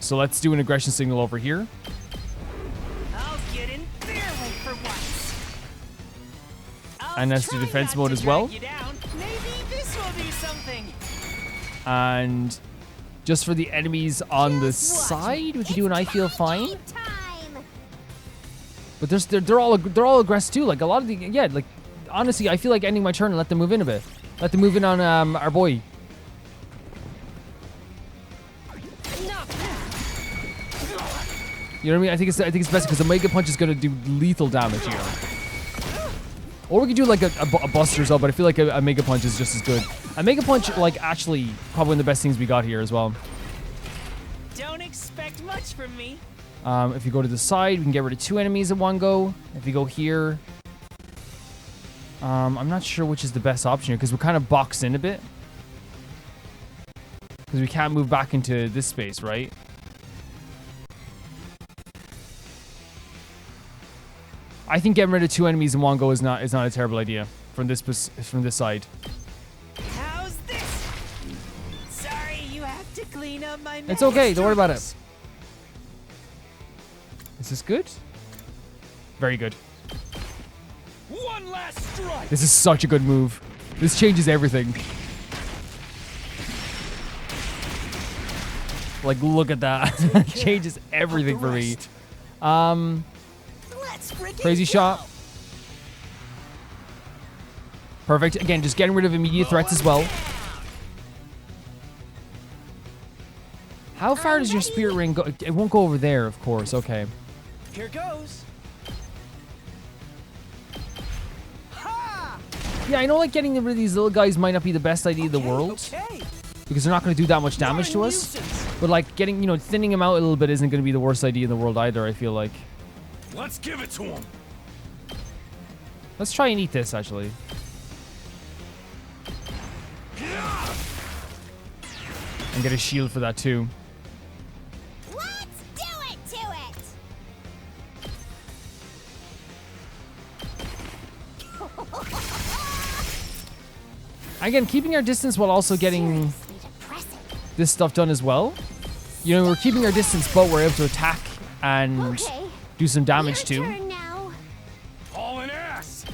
So let's do an aggression signal over here. I'll get in their way for once. And let's do defense mode as well. Maybe this will be something. And just for the enemies on the side, we can do an I feel fine. But they're all aggressive too. Like a lot of the like honestly, I feel like ending my turn and let them move in a bit. Let them move in on our boy. You know what I mean? I think it's best because the Mega Punch is gonna do lethal damage here. Or we could do like a Buster as well, but I feel like a Mega Punch is just as good. A Mega Punch, like, actually probably one of the best things we got here as well. Don't expect much from me. If you go to the side, we can get rid of 2 enemies at one go. If you go here, I'm not sure which is the best option here because we're kind of boxed in a bit. Because we can't move back into this space, right? I think getting rid of 2 enemies in one go is not a terrible idea from this side. How's this? Sorry, you have to clean up my mess. It's okay. Don't worry about it. Is this good? Very good. One last strike. This is such a good move. This changes everything. Like, look at that. Changes everything for me. Crazy shot. Perfect. Again, just getting rid of immediate threats as well. How far does your spirit ring go? It won't go over there, of course. Okay. Here goes. Yeah, I know like getting rid of these little guys might not be the best idea in the world. Because they're not going to do that much damage to us. But like getting, thinning them out a little bit isn't going to be the worst idea in the world either, I feel like. Let's give it to him. Let's try and eat this, actually. And get a shield for that, too. Let's do it to it. Again, keeping our distance while also getting this stuff done as well. We're keeping our distance, but we're able to attack and do some damage, too. Hauling ass.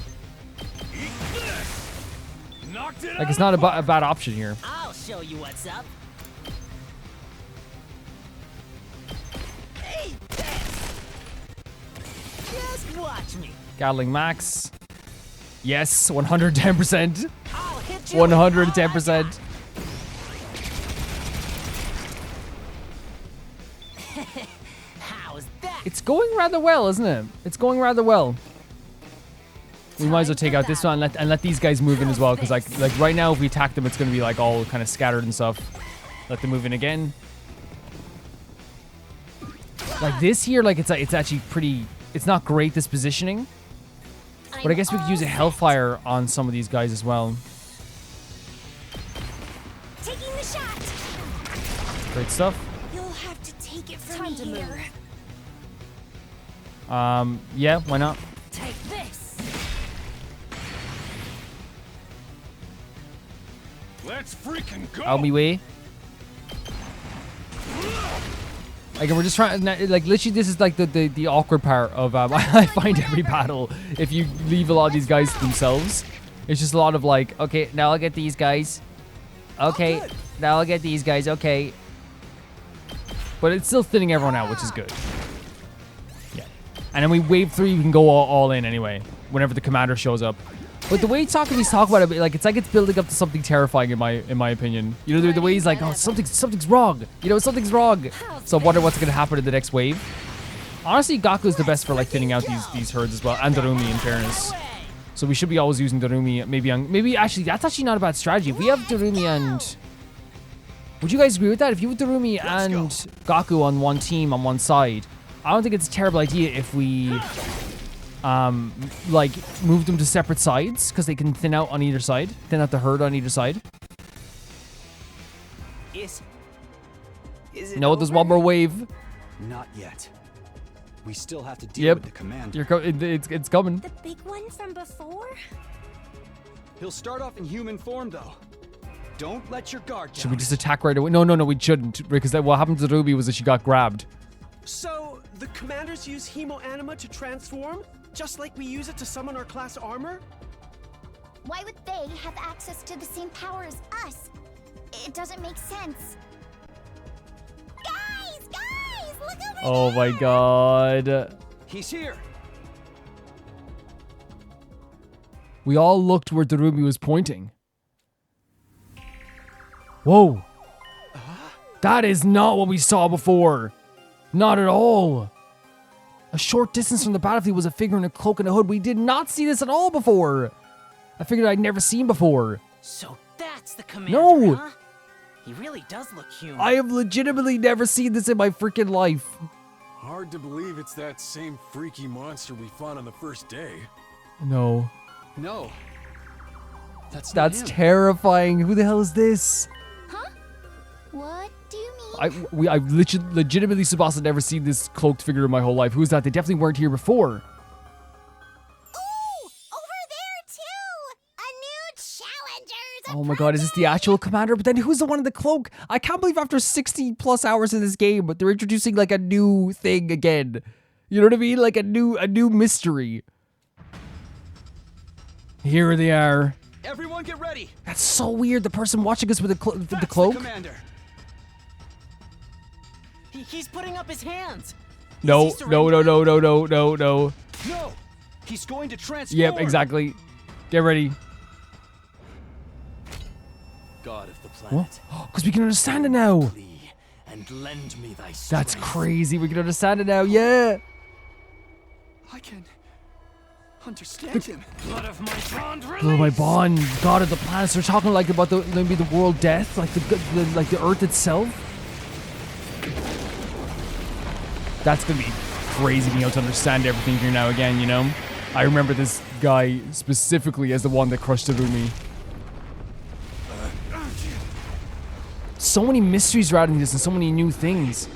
Eat this. Knocked it Like, it's not a bad option here. I'll show you what's up. Just watch me. Gatling max. Yes, 110%. I'll hit you. 110%. How's that? It's going rather well, isn't it? It's going rather well. We might as well take out this one and let these guys move in as well, because like right now if we attack them, it's going to be like all kind of scattered and stuff. Let them move in again. Like this here, like it's actually pretty. It's not great, this positioning, but I guess we could use a Hellfire on some of these guys as well. Taking the shot. Great stuff. You'll have to take it from Time to move. here. Yeah, why not? Take this. Let's freaking go. Out me way. Like, we're just trying, like, literally, this is like the awkward part of, I find every battle, if you leave a lot of these guys to themselves, it's just a lot of like, okay, now I'll get these guys. Okay, now I'll get these guys, okay. But it's still thinning everyone out, which is good. Yeah. And then wave 3, we can go all in anyway, whenever the commander shows up. But the way Takami's talk about it, like it's building up to something terrifying in my opinion. The way he's like, oh, something's wrong. Something's wrong. So I wonder what's gonna happen in the next wave. Honestly, Gaku's the best for like thinning out these herds as well, and Darumi in fairness. So we should be always using Darumi. Maybe actually that's actually not a bad strategy. If we have Darumi and, would you guys agree with that? If you have Darumi and Gaku on one team on one side, I don't think it's a terrible idea if we like move them to separate sides because they can thin out on either side, thin out the herd on either side. Is it No, there's over? one more wave. Not yet. We still have to deal Yep. with the commander. It's coming. The big one from before? He'll start off in human form, though. Don't let your guard down. Should we just attack right away? No, we shouldn't, because what happened to Ruby was that she got grabbed. So, the commanders use hemo anima to transform? Just like we use it to summon our class armor? Why would they have access to the same power as us? It doesn't make sense. Guys, look over there! Oh my god. He's here. We all looked where Darumi was pointing. Whoa. That is not what we saw before. Not at all. A short distance from the battlefield was a figure in a cloak and a hood. We did not see this at all before. I figured I'd never seen before. So that's the commander, No. huh? He really does look human. I have legitimately never seen this in my freaking life. Hard to believe it's that same freaky monster we fought on the first day. No. No. That's not That's him. terrifying. Who the hell is this? Huh? What do you mean? I've legitimately, Sebastian, never seen this cloaked figure in my whole life. Who's that? They definitely weren't here before. Ooh! Over there, too! A new challenger's Oh my god, is this the actual commander? But then who's the one in the cloak? I can't believe after 60 plus hours in this game, but they're introducing like a new thing again. You know what I mean? Like a new mystery. Here they are. Everyone get ready. That's so weird. The person watching us with the That's cloak. The commander. He's putting up his hands. No. No. He's going to transform. Yep, exactly. Get ready. God of the planet. Because we can understand it now. Thee, and lend me thy strength. That's crazy. We can understand it now. Yeah. I can understand him. Blood of my bond Oh, my bond, God of the planets. They're talking like about maybe the world death, like the Earth itself. That's gonna be crazy being able to understand everything here now again. You know, I remember this guy specifically as the one that crushed Irumi. So many mysteries surrounding this and so many new things.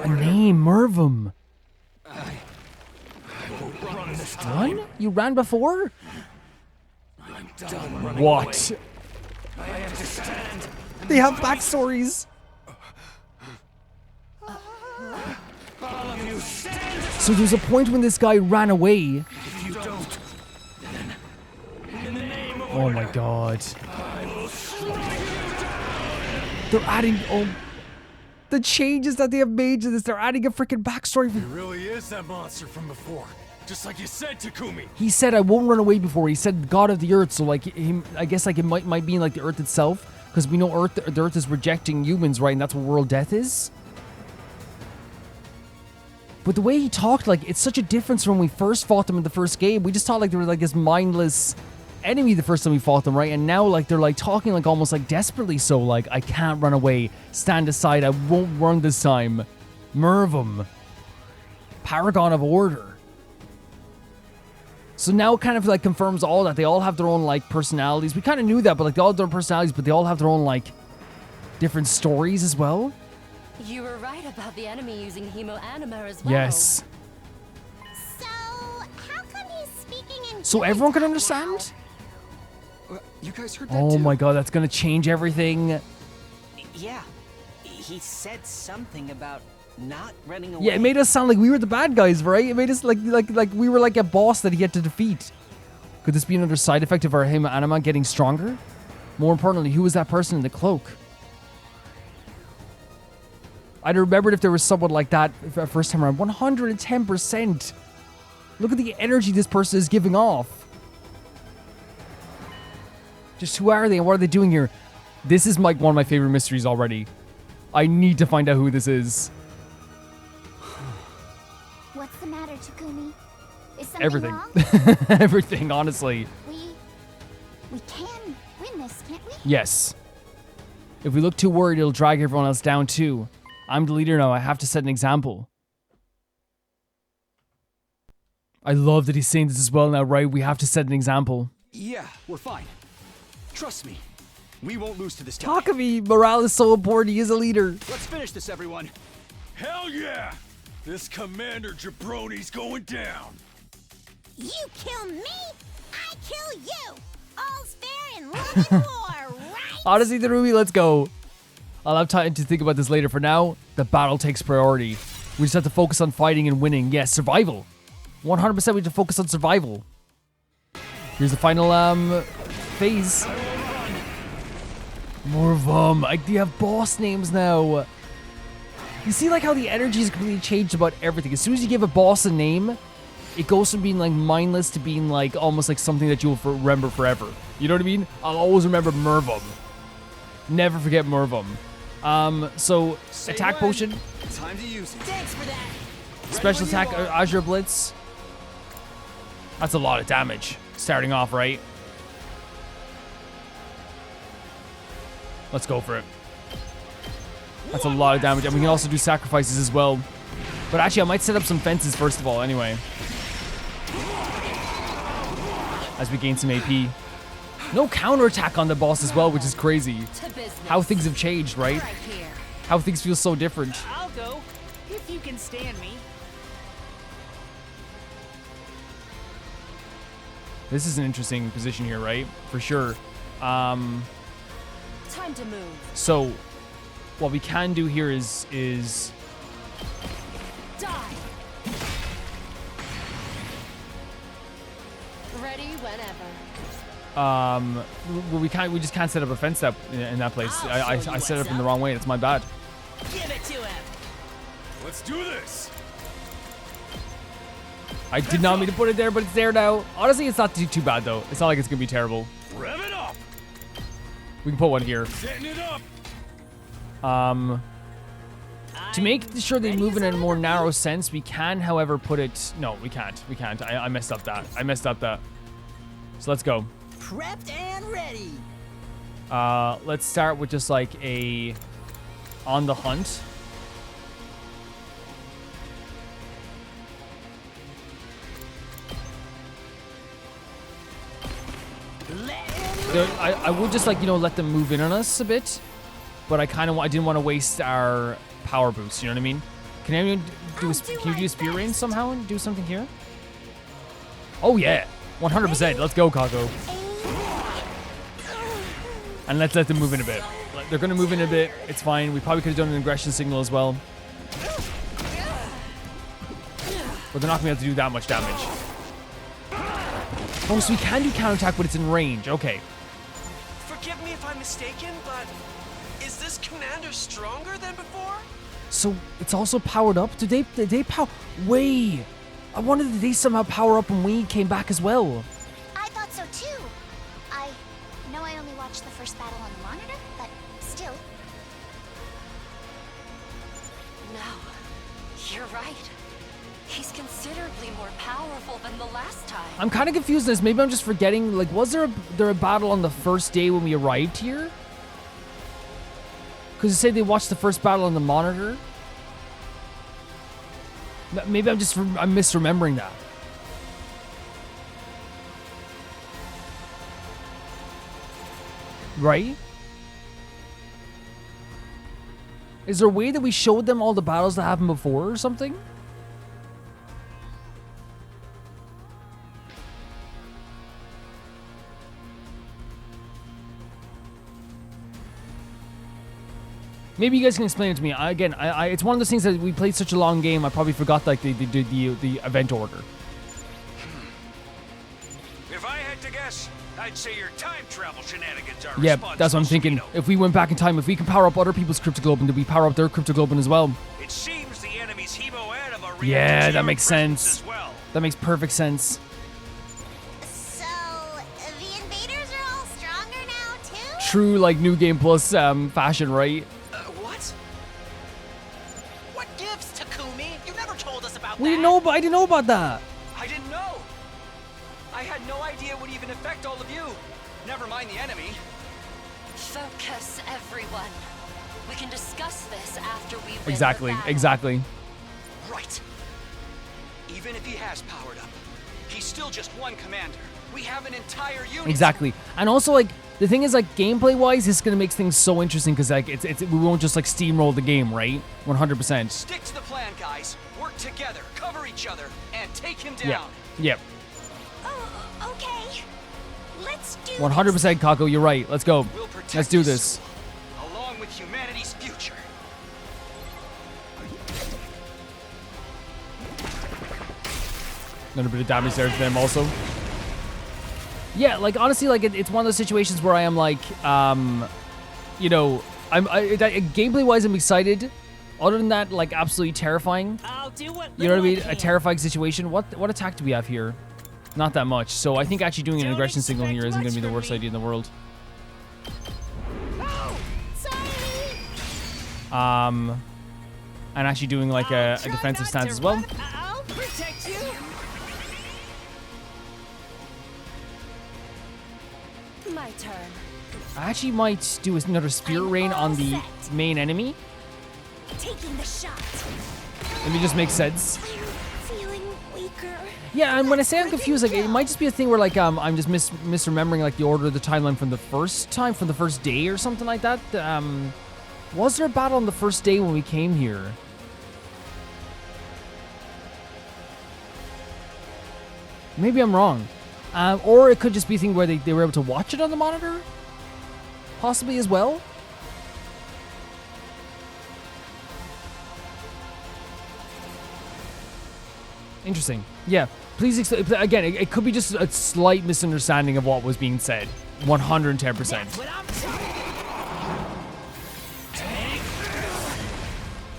A name, Mervum. Run? You ran before? What? They have backstories. So there's a point when this guy ran away. Oh my god. They're adding the changes that they have made to this. They're adding a freaking backstory. It really is that monster from before. Just like you said, Takumi. He said, "I won't run away before." He said, "God of the Earth." So like him, I guess like it might be in like the Earth itself, because we know the Earth is rejecting humans, right? And that's what world death is. But the way he talked, like it's such a difference from when we first fought them in the first game. We just thought like they were like this mindless enemy the first time we fought them, right? And now like they're like talking like almost like desperately so, like I can't run away. Stand aside. I won't run this time. Mervum, Paragon of Order. So now it kind of like confirms all that. They all have their own like personalities. We kind of knew that, but like they all have their own personalities, but they all have their own like different stories as well. You were right about the enemy using hemo anima as well. Yes. So, how come he's speaking in So human everyone can talk understand? You guys heard that Oh too? my god, that's gonna change everything. Yeah. He said something about not running away. Yeah, it made us sound like we were the bad guys, right? It made us like we were like a boss that he had to defeat. Could this be another side effect of our hemo anima getting stronger? More importantly, who was that person in the cloak? I'd remembered if there was someone like that first time around. 110%. Look at the energy this person is giving off. Just who are they and what are they doing here? This is like one of my favorite mysteries already. I need to find out who this is. What's the matter, Takumi? Is something Everything. wrong? Everything, honestly. We can win this, can't we? Yes. If we look too worried, it'll drag everyone else down too. I'm the leader now. I have to set an example. I love that he's saying this as well now, right? We have to set an example. Yeah, we're fine. Trust me. We won't lose to this guy. Takumi, morale is so important. He is a leader. Let's finish this, everyone. Hell yeah! This Commander Jabroni's going down. You kill me, I kill you. All's fair in love and war, right? Honestly, Narumi, let's go. I'll have time to think about this later. For now, the battle takes priority. We just have to focus on fighting and winning. Yes, survival. 100% we have to focus on survival. Here's the final phase. More of them. Do you have boss names now? You see like how the energy is completely changed about everything. As soon as you give a boss a name, it goes from being like mindless to being like almost like something that you'll remember forever. You know what I mean? I'll always remember Mervum. Never forget Mervum. So attack potion. Time to use it. Thanks for that. Special attack Azure Blitz. That's a lot of damage starting off, right? Let's go for it. That's a lot of damage. And we can also do sacrifices as well. But actually, I might set up some fences first of all anyway. As we gain some AP. No counterattack on the boss as well, which is crazy. To business. How things have changed, right? Right here. How things feel so different. I'll go, if you can stand me. This is an interesting position here, right? For sure. Time to move. So, what we can do here is Die. Ready whenever. we just can't set up a fence up in that place. I set it up in the wrong way. That's my bad. Give it to him. Let's do this. I did not mean to put it there, but it's there now. Honestly, it's not too bad though. It's not like it's gonna be terrible. Rev it up. We can put one here. Setting it up. To make sure they move in a more narrow sense, we can, however, put it. No, we can't. We can't. I messed up that. So let's go. Prepped and ready. Let's start with just like a on the hunt. I would just like, let them move in on us a bit, but I didn't want to waste our power boost. You know what I mean? Can anyone can you do a spear range somehow and do something here? Oh yeah, 100%. Let's go, Kako. And let's let them move in a bit. They're gonna move in a bit. It's fine. We probably could have done an aggression signal as well, but they're not gonna be able to do that much damage. Oh, so we can do counterattack, but it's in range. Okay. Forgive me if I'm mistaken, but is this commander stronger than before? So it's also powered up. Did they power? Wait. I wondered did they somehow power up when we came back as well? I thought so too. I know I only watched the first battle on the monitor, but still. No, you're right. He's considerably more powerful than the last time. I'm kind of confused on this. Maybe I'm just forgetting. Like, was there a battle on the first day when we arrived here? Because it said they watched the first battle on the monitor. Maybe I'm misremembering that. Right? Is there a way that we showed them all the battles that happened before or something? Maybe you guys can explain it to me. Again, it's one of those things that we played such a long game, I probably forgot like the event order. If I had to guess, I'd say your time travel shenanigans are Yeah, responsible, that's what I'm thinking. Sweeto. If we went back in time, if we can power up other people's cryptoglobin, did we power up their cryptoglobin as well? It seems the enemy's hemoanima Yeah, reacted to that your makes presence sense. as well. That makes perfect sense. So, the invaders are all stronger now too? True, like New Game Plus fashion, right? What? What gives, Takumi? You never told us about We that. didn't know, but I didn't know about that. I didn't know. I had no idea it would even affect all of you. Never mind the enemy. Focus, everyone. We can discuss this after we win Exactly, the battle. exactly. Right. Even if he has powered up, He's still just one commander. We have an entire unit. Exactly. And also, like, the thing is, like, gameplay-wise, this is going to make things so interesting because, like, we won't just, like, steamroll the game, right? 100%. Stick to the plan, guys. Work together, cover each other, and take him down. Yeah. Yep. Oh, okay. Let's do 100%, Kako, you're right. Let's go. We'll protect Let's do this, this. along with humanity's future. Another bit of damage there to them also. Yeah, like, honestly, like, it's one of those situations where I am like, you know, gameplay-wise, I'm excited. Other than that, like, absolutely terrifying. I'll do what You know what I mean? little A terrifying situation. What attack do we have here? Not that much. So I think actually doing an Don't aggression signal here expect isn't going to be the much worst from me. idea in the world. Oh, sorry. And actually doing like a Try defensive not stance to as well. run. I'll protect you. My turn. I actually might do another Spirit I'm Rain on all the set. main enemy. Taking the shot. Let me just make sense. I'm feeling weaker. Yeah, and when I say I'm confused, like, it might just be a thing where, like, I'm just misremembering, like, the order of the timeline from the first day or something like that. Was there a battle on the first day when we came here? Maybe I'm wrong. Or it could just be a thing where they were able to watch it on the monitor? Possibly as well? Interesting. Yeah. Please, again, it could be just a slight misunderstanding of what was being said. 110%. That's what I'm talking.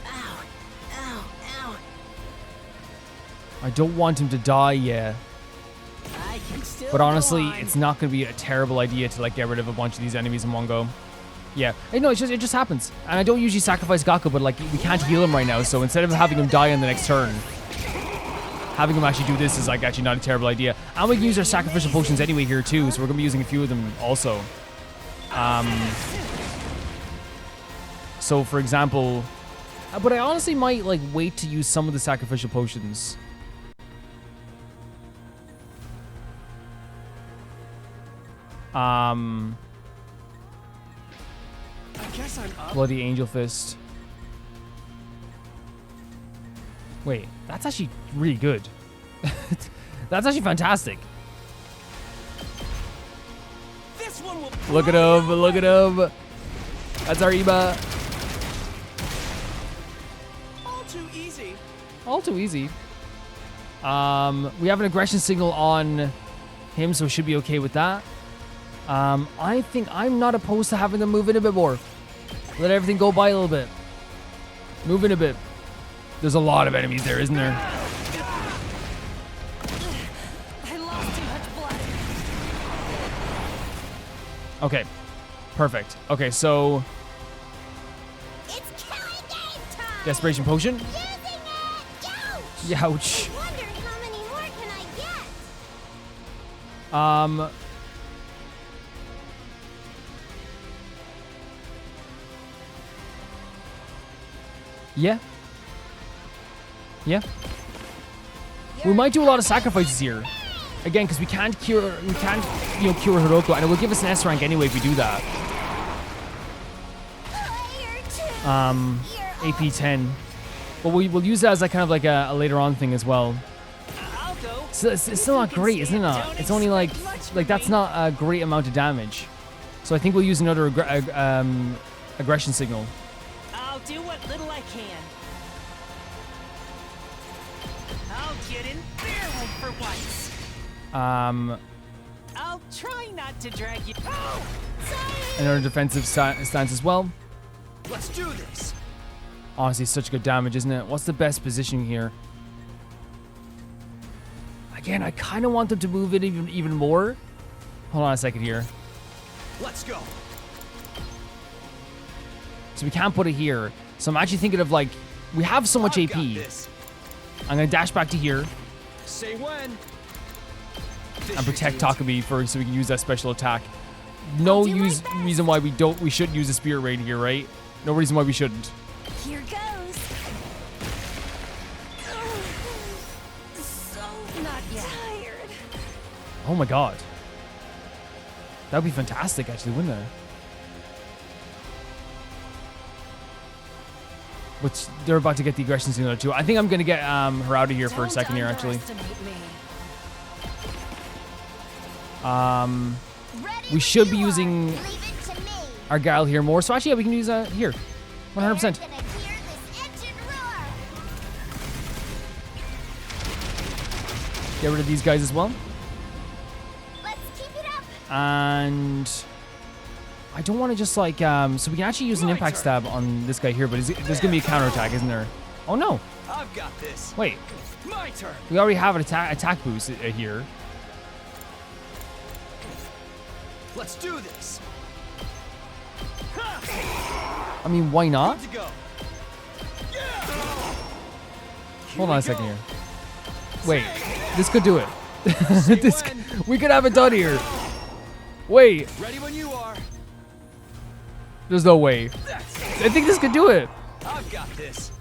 Ow, ow, ow. I don't want him to die, yeah. I can still But honestly, go on. it's not going to be a terrible idea to, like, get rid of a bunch of these enemies in one go. Yeah. Hey, no, it just happens. And I don't usually sacrifice Gaku, but, like, we can't heal him right now, so instead of having him die on the next turn, having him actually do this is, like, actually not a terrible idea. And we can use our sacrificial potions anyway here, too, so we're going to be using a few of them also. So, for example... but I honestly might, like, wait to use some of the sacrificial potions. I guess I'm up. Bloody Angel Fist. Wait, that's actually really good. That's actually fantastic. This one will Look at him, look at him. That's our Eba. all too easy. All too easy. We have an aggression signal on him, so we should be okay with that. I think I'm not opposed to having them move in a bit more. Let everything go by a little bit. Move in a bit. There's a lot of enemies there, isn't there? I lost too much blood. Okay. Perfect. Okay, so... It's killing game time. Desperation Potion. Using it. Ouch. Ouch. I wonder how many more can I get? Yeah. Yeah. We might do a lot of sacrifices here. Again, because we can't, cure Hiroko, and it will give us an S rank anyway if we do that. AP 10. But we'll use that as like kind of like a later on thing as well. I'll go. So it's still not great, isn't it? It's only like that's not a great amount of damage. So I think we'll use another aggression signal. I'll do what little I can. I'll get in there one for once. I'll try not to drag you. Oh, sorry. Another defensive stance as well. Let's do this. Honestly, such good damage, isn't it? What's the best position here? Again, I kind of want them to move it even more. Hold on a second here. Let's go. So we can't put it here. So I'm actually thinking of, like, we have so much I've AP. got this. I'm going to dash back to here Say when. and protect Takumi first so we can use that special attack. No reason why we shouldn't use a Spirit Rain here, right? No reason why we shouldn't. Here goes. So Not yet. tired. Oh my god. That would be fantastic, actually, wouldn't it? Which they're about to get the aggression signal too. I think I'm gonna get her out of here for a second here, actually. We should be using our Guile here more. So actually, yeah, we can use here, 100%. Get rid of these guys as well. Let's keep it up. And I don't want to just like so we can actually use an impact stab on this guy here, but there's gonna be a counterattack, isn't there? Oh no! I've got this. Wait, My turn. we already have an attack boost here. Let's do this. I mean, why not? Good to go. Hold on a second here. Wait, this could do it. We could have it done here. Wait, Ready when you are. there's no way. I think this could do it. I've got this.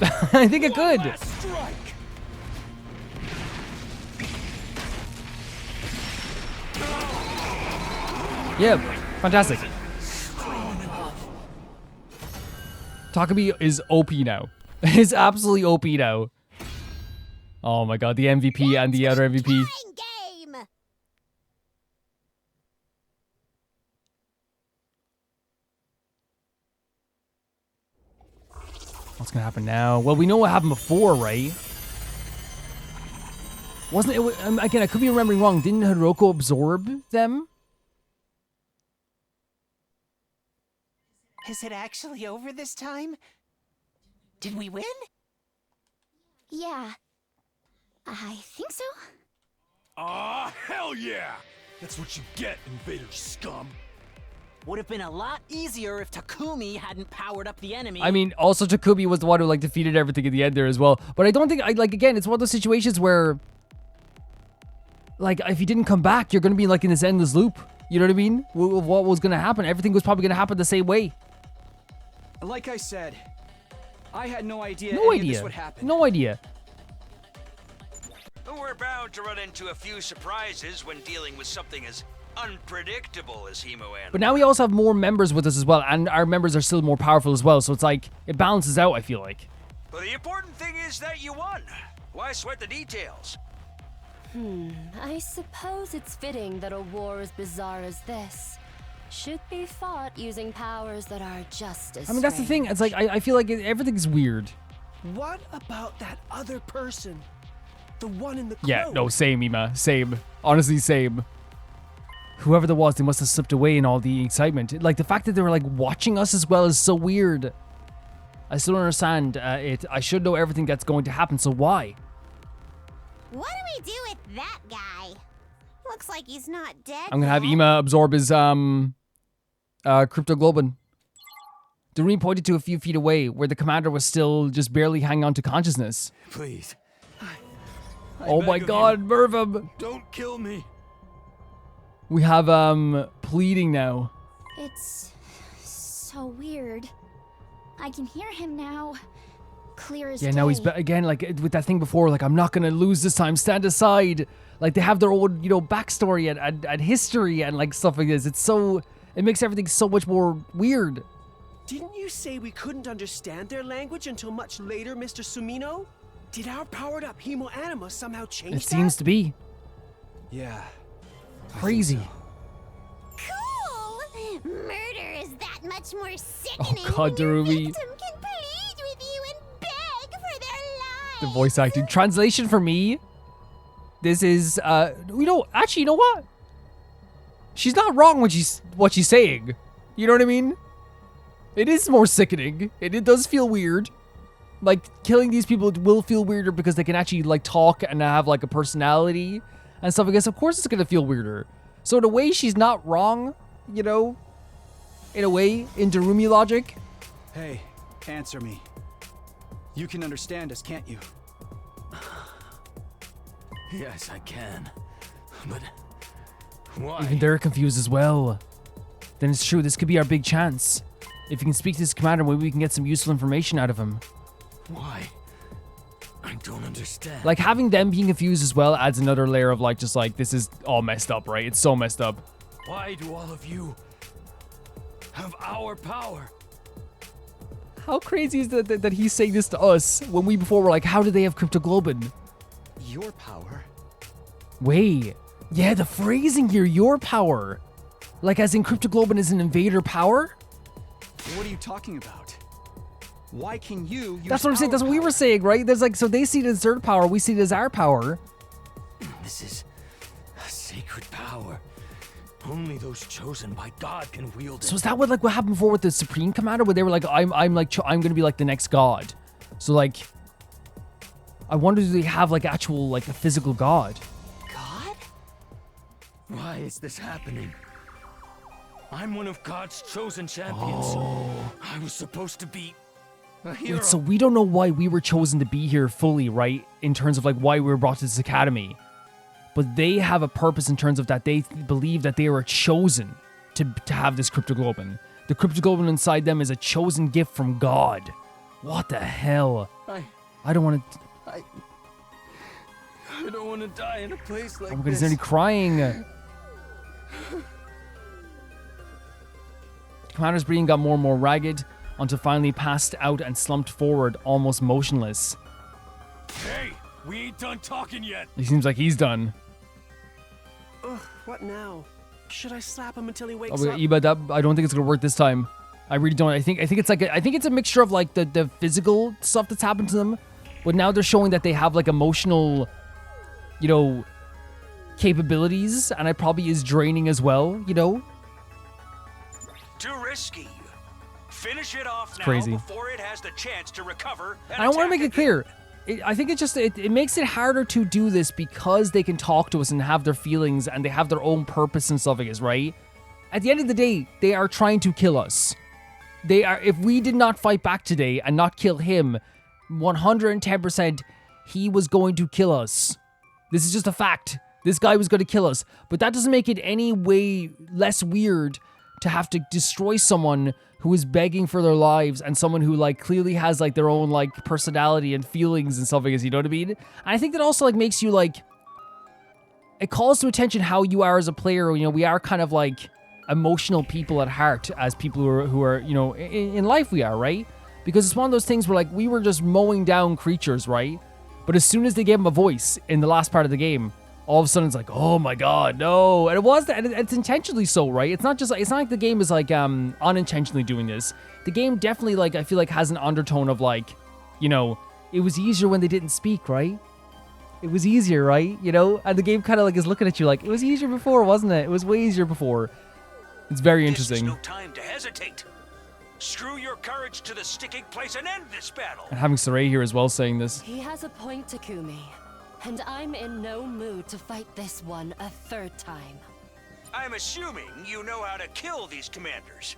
I think it could. Last strike. Yeah, fantastic. Takumi is OP now. Is absolutely OP now. Oh my god, the MVP and the other MVP. Game. What's gonna happen now? Well, we know what happened before, right? Wasn't it? Again, I could be remembering wrong. Didn't Hiroko absorb them? Is it actually over this time? Did we win? Yeah. I think so. Aw, hell yeah! That's what you get, invader scum. Would have been a lot easier if Takumi hadn't powered up the enemy. I mean, also Takumi was the one who like defeated everything in the end there as well. But I don't think again, it's one of those situations where like if he didn't come back, you're gonna be like in this endless loop. You know what I mean? What was gonna happen? Everything was probably gonna happen the same way. Like I said, I had no idea No any of this idea. would happen. No idea. We're bound to run into a few surprises when dealing with something as unpredictable as Hemo-Animal. But now we also have more members with us as well, and our members are still more powerful as well. So it's like it balances out. I feel like. But the important thing is that you won. Why sweat the details? I suppose it's fitting that a war as bizarre as this should be fought using powers that are just as I mean, that's the thing. It's like I feel like everything's weird. What about that other person? The one in the cloak? Yeah, no, same, Ima. Same. Honestly, same. Whoever there was, they must have slipped away in all the excitement. Like, the fact that they were, like, watching us as well is so weird. I still don't understand it. I should know everything that's going to happen, so why? What do we do with that guy? Looks like he's not dead. I'm gonna have yet. Ima absorb his, cryptoglobin. Doreen pointed to a few feet away, where the commander was still just barely hanging on to consciousness. Please. Oh my beg of god, you. Mervim! Don't kill me. We have, pleading now. It's so weird. I can hear him now. Clear as Yeah, now he's again, like, with that thing before, like, I'm not gonna lose this time, stand aside. Like, they have their own, you know, backstory and history and, like, stuff like this. It's so, it makes everything so much more weird. Didn't you say we couldn't understand their language until much later, Mr. Sumino? Did our powered-up Hemo-Anima somehow change It seems to be. Yeah. Crazy. cool. Murder is that much more sickening. Oh god, when your Darumi. victim can plead with you and beg for their lives. The voice acting. Translation for me, this is, you know, actually, you know what? She's not wrong when what she's saying. You know what I mean? It is more sickening. It does feel weird. Like, killing these people will feel weirder because they can actually, like, talk and have, like, a personality and stuff. I guess, of course, it's gonna feel weirder. So, in a way, she's not wrong, you know? In a way, in Darumi logic. Hey, answer me. You can understand us, can't you? Yes, I can. But why? Even they're confused as well. Then it's true, this could be our big chance. If you can speak to this commander, maybe we can get some useful information out of him. Why? I don't understand. Like, having them being confused as well adds another layer of, like, just like, this is all messed up, right? It's so messed up. Why do all of you have our power? How crazy is that he's saying this to us when we before were like, how do they have cryptoglobin? Your power? Wait. Yeah, the phrasing here, your power. Like, as in cryptoglobin is an invader power? What are you talking about? Why can you use That's what I'm saying. our That's what we were power? saying, right? There's like, so they see it as their power, we see it as our power. This is a sacred power. Only those chosen by God can wield it. So is that what happened before with the Supreme Commander, where they were like, I'm gonna be like the next god? So like, I wonder, do they have like actual like a physical god? God? Why is this happening? I'm one of God's chosen champions. I was supposed to be a hero. Wait, so we don't know why we were chosen to be here fully, right? In terms of like why we were brought to this academy. But they have a purpose in terms of that they believe that they were chosen to have this cryptoglobin. The cryptoglobin inside them is a chosen gift from God. What the hell? I don't want to... I don't want to die in a place like Oh my god, this. he's nearly crying. Commander's breathing got more and more ragged until finally passed out and slumped forward, almost motionless. Hey, we ain't done talking yet. He seems like he's done. Ugh, what now? Should I slap him until he wakes Oh, up? Iba, I don't think it's gonna work this time. I really don't. I think it's like I think it's a mixture of like the physical stuff that's happened to them, but now they're showing that they have like emotional, you know, capabilities, and it probably is draining as well. You know. Too risky. Finish it off now crazy. before it has the chance to recover. And I want to attack make it again. clear. I think it makes it harder to do this because they can talk to us and have their feelings and they have their own purpose and stuff like this, right? At the end of the day, they are trying to kill us. They are. If we did not fight back today and not kill him, 110%, he was going to kill us. This is just a fact. This guy was going to kill us. But that doesn't make it any way less weird to have to destroy someone who is begging for their lives and someone who like clearly has like their own like personality and feelings and stuff like this, you know what I mean? And I think that also like makes you like, it calls to attention how you are as a player. You know, we are kind of like emotional people at heart as people who are you know, in life we are, right? Because it's one of those things where like we were just mowing down creatures, right? But as soon as they gave him a voice in the last part of the game, all of a sudden it's like, oh my god, no. And it was that, and it's intentionally so, right? It's not just like, it's not like the game is like unintentionally doing this. The game definitely like, I feel like has an undertone of like, you know, it was easier when they didn't speak, right? It was easier, right? You know? And the game kind of like is looking at you like, it was easier before, wasn't it? It was way easier before. It's very interesting. This is no time to hesitate. Screw your courage to the sticking place and end this battle. And having Saray here as well saying this. He has a point, Takumi. And I'm in no mood to fight this one a third time. I'm assuming you know how to kill these commanders.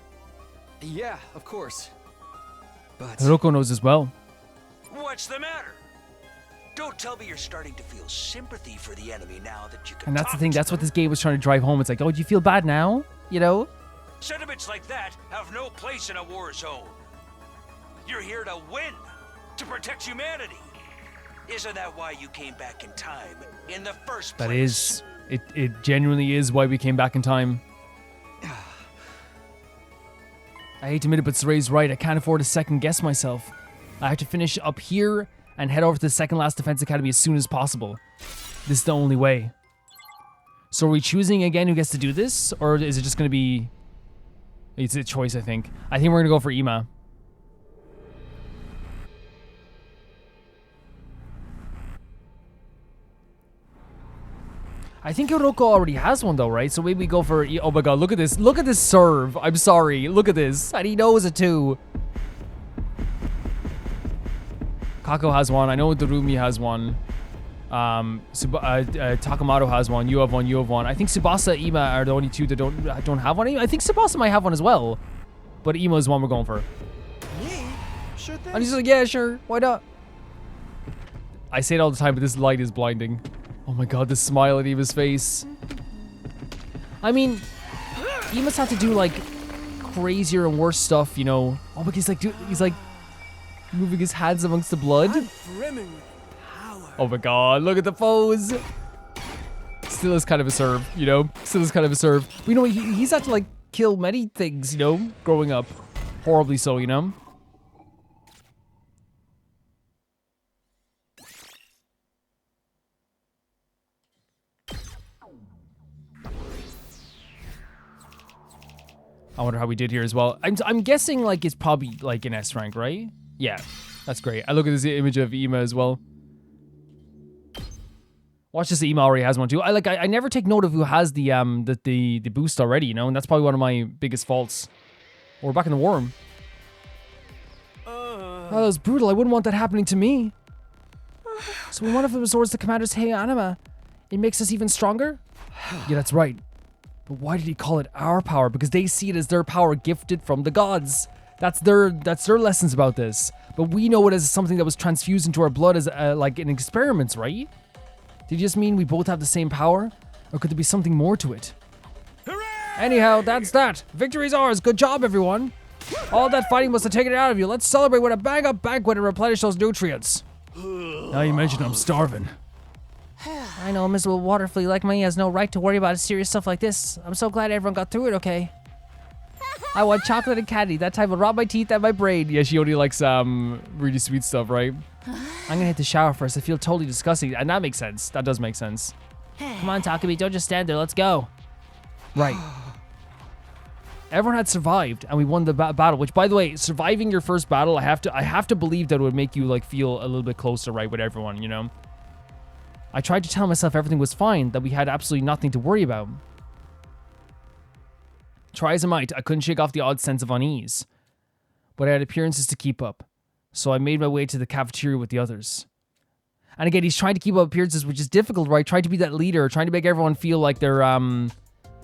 Yeah, of course. But Hiroko knows as well. What's the matter? Don't tell me you're starting to feel sympathy for the enemy now that you can. And that's the talk thing, to that's what them. this game was trying to drive home. It's like, oh, do you feel bad now? You know? Sentiments like that have no place in a war zone. You're here to win, to protect humanity. Isn't that why you came back in time in the first place? That is, it genuinely is why we came back in time. I hate to admit it, but Saray's right. I can't afford to second guess myself. I have to finish up here and head over to the second last defense academy as soon as possible. This is the only way. So are we choosing again who gets to do this? Or is it just going to be... It's a choice, I think. I think we're going to go for Ima. I think Hiroko already has one though, right? So maybe we go for... Oh my god, look at this. Look at this serve. I'm sorry. Look at this. And he knows it too. Kako has one. I know Darumi has one. Takamoto has one. You have one. You have one. I think Tsubasa, Ima are the only two that don't have one. I think Tsubasa might have one as well. But Ima is one we're going for. Me? Sure thing. And he's just like, yeah, sure. Why not? I say it all the time, but this light is blinding. Oh my god, the smile on Ima's face. I mean, he must have to do like crazier and worse stuff, you know. Oh, but he's like moving his hands amongst the blood. I'm brimming with Oh my god, look at the pose. Still is kind of a serve, you know? Still is kind of a serve. But, you know, he's had to, like, kill many things, you know, growing up. Horribly so, you know? I wonder how we did here as well. I'm guessing, like, it's probably, like, an S rank, right? Yeah, that's great. I look at this image of Ema as well. Watch this, Ema already has one too. I never take note of who has the boost already, you know, and that's probably one of my biggest faults. We're back in the worm. Oh, that was brutal. I wouldn't want that happening to me. So when one of them resorts to Commander's Hey Anima, it makes us even stronger? Yeah, that's right. But why did he call it our power? Because they see it as their power gifted from the gods. That's their lessons about this. But we know it as something that was transfused into our blood as like in experiments, right? Did it just mean we both have the same power? Or could there be something more to it? Hooray! Anyhow, that's that. Victory's ours. Good job, everyone. All that fighting must have taken it out of you. Let's celebrate with a bang-up banquet and replenish those nutrients. Now you mention I'm starving. I know a miserable water flea like me has no right to worry about serious stuff like this. I'm so glad everyone got through it okay. I want chocolate and candy. That type will rot my teeth and my brain. Yeah, she only likes really sweet stuff, right? I'm gonna hit the shower first. I feel totally disgusting. And that makes sense. That does make sense. Come on, Takumi, don't just stand there. Let's go. Right. Everyone had survived, and we won the battle. Which, by the way, surviving your first battle, I have to believe that it would make you like feel a little bit closer, right, with everyone. You know. I tried to tell myself everything was fine, that we had absolutely nothing to worry about. Try as I might, I couldn't shake off the odd sense of unease. But I had appearances to keep up, so I made my way to the cafeteria with the others. And again, he's trying to keep up appearances, which is difficult, right? Trying to be that leader, trying to make everyone feel like they're,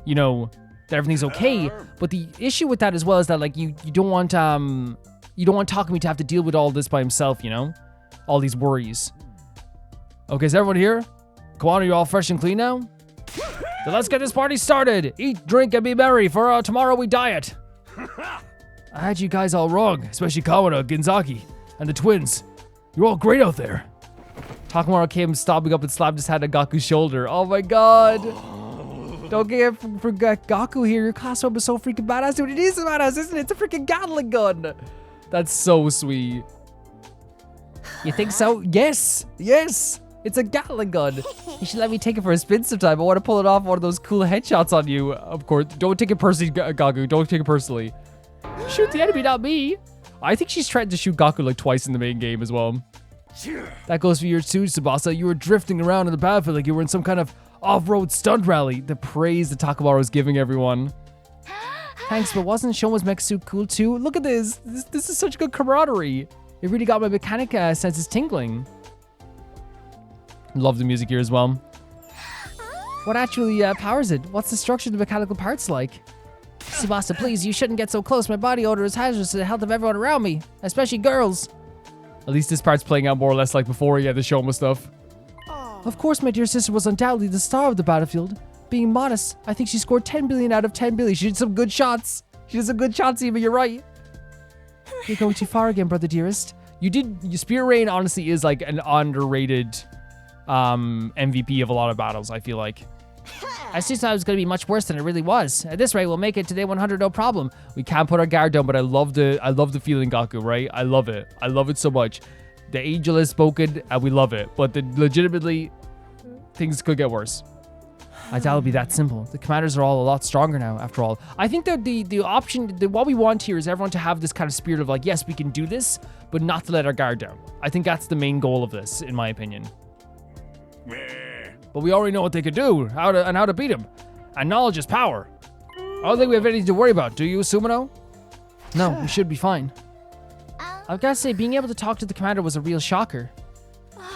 you know, that everything's okay. But the issue with that as well is that, like, you don't want Takumi to have to deal with all this by himself, you know? All these worries. Okay, is everyone here? Come on, are you all fresh and clean now? Then let's get this party started. Eat, drink, and be merry, for tomorrow we diet. I had you guys all wrong, especially Kawana, Ginzaki, and the twins. You're all great out there. Takamaru came stomping up and slapped his hand on Gaku's shoulder. Oh my god. Don't forget Gaku here. Your class weapon is so freaking badass. Dude, it is badass, isn't it? It's a freaking Gatling gun. That's so sweet. You think so? Yes. Yes. It's a Gatling gun. You should let me take it for a spin sometime. I want to pull it off one of those cool headshots on you. Of course. Don't take it personally, Gaku. Don't take it personally. Shoot the enemy, not me. I think she's trying to shoot Gaku like twice in the main game as well. That goes for yours too, Tsubasa. You were drifting around in the battlefield like you were in some kind of off-road stunt rally. The praise that Takamaru is giving everyone. Thanks, but wasn't Shoma's mech suit cool too? Look at this. This is such good camaraderie. It really got my mechanic senses tingling. Love the music here as well. What actually powers it? What's the structure of the mechanical parts like? Tsubasa, please, you shouldn't get so close. My body odor is hazardous to the health of everyone around me, especially girls. At least this part's playing out more or less like before, yeah, the Shoma stuff. Of course, my dear sister was undoubtedly the star of the battlefield. Being modest, I think she scored 10 billion out of 10 billion. She did some good shots. She did some good shots, Eva, you're right. You're going too far again, brother dearest. Spear Rain honestly is like an underrated MVP of a lot of battles, I feel like. I just thought it was going to be much worse than it really was. At this rate, we'll make it to day 100 no problem. We can't put our guard down, but I love the feeling, Gaku, right? I love it. I love it so much. The angel has spoken, and we love it. But legitimately, things could get worse. I doubt it'll be that simple. The commanders are all a lot stronger now, after all. I think that the option, what we want here is everyone to have this kind of spirit of like, yes, we can do this, but not to let our guard down. I think that's the main goal of this, in my opinion. But we already know what they could do, how to beat them. And knowledge is power. I don't think we have anything to worry about, do you, Sumino? No, we should be fine. I've got to say, being able to talk to the commander was a real shocker.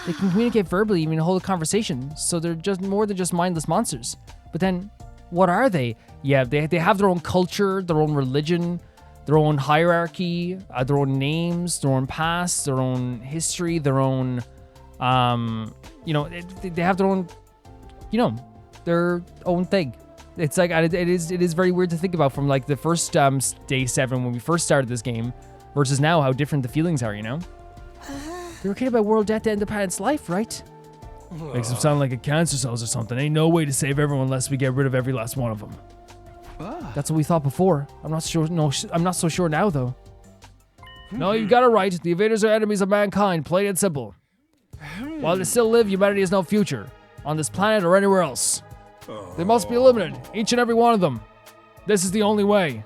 They can communicate verbally, even hold a conversation, so they're just more than just mindless monsters. But then, what are they? Yeah, they have their own culture, their own religion, their own hierarchy, their own names, their own past, their own history, their own, you know, they have their own, you know, their own thing. It's like, it is very weird to think about from like the first day 7 when we first started this game versus now how different the feelings are, you know? They were created by World Death to end the planet's life, right? Makes them sound like a cancer cells or something. Ain't no way to save everyone unless we get rid of every last one of them. That's what we thought before. I'm not sure. No, I'm not so sure now, though. No, you got it right. The invaders are enemies of mankind, plain and simple. While they still live, humanity has no future. On this planet or anywhere else. They must be eliminated, each and every one of them. This is the only way.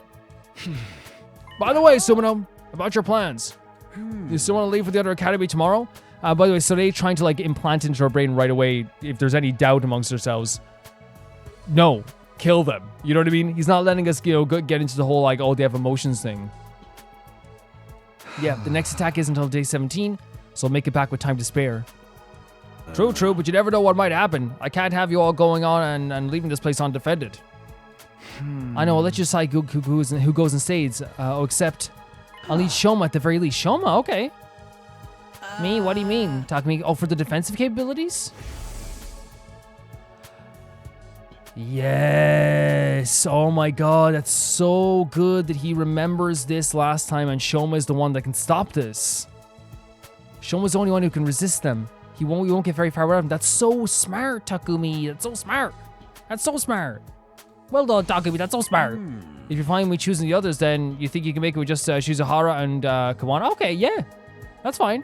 By the way, Sumino, about your plans. You still want to leave for the other academy tomorrow? By the way, so they trying to like implant into our brain right away if there's any doubt amongst ourselves. No, kill them. You know what I mean? He's not letting us, get into the whole like, oh, they have emotions thing. Yeah, the next attack is until day 17, so I'll make it back with time to spare. True, but you never know what might happen. I can't have you all going on and leaving this place undefended. I know, I'll let you decide who goes and stays. Except I'll need Shoma at the very least. Shoma, okay. Me? What do you mean? Takumi, for the defensive capabilities? Yes. Oh my god, that's so good that he remembers this last time and Shoma is the one that can stop this. Shoma's the only one who can resist them. We won't get very far away from him. That's so smart, Takumi. That's so smart. That's so smart. Well done, Takumi. That's so smart. If you're fine with choosing the others, then you think you can make it with just Shizuhara and Kawana? Okay, yeah. That's fine.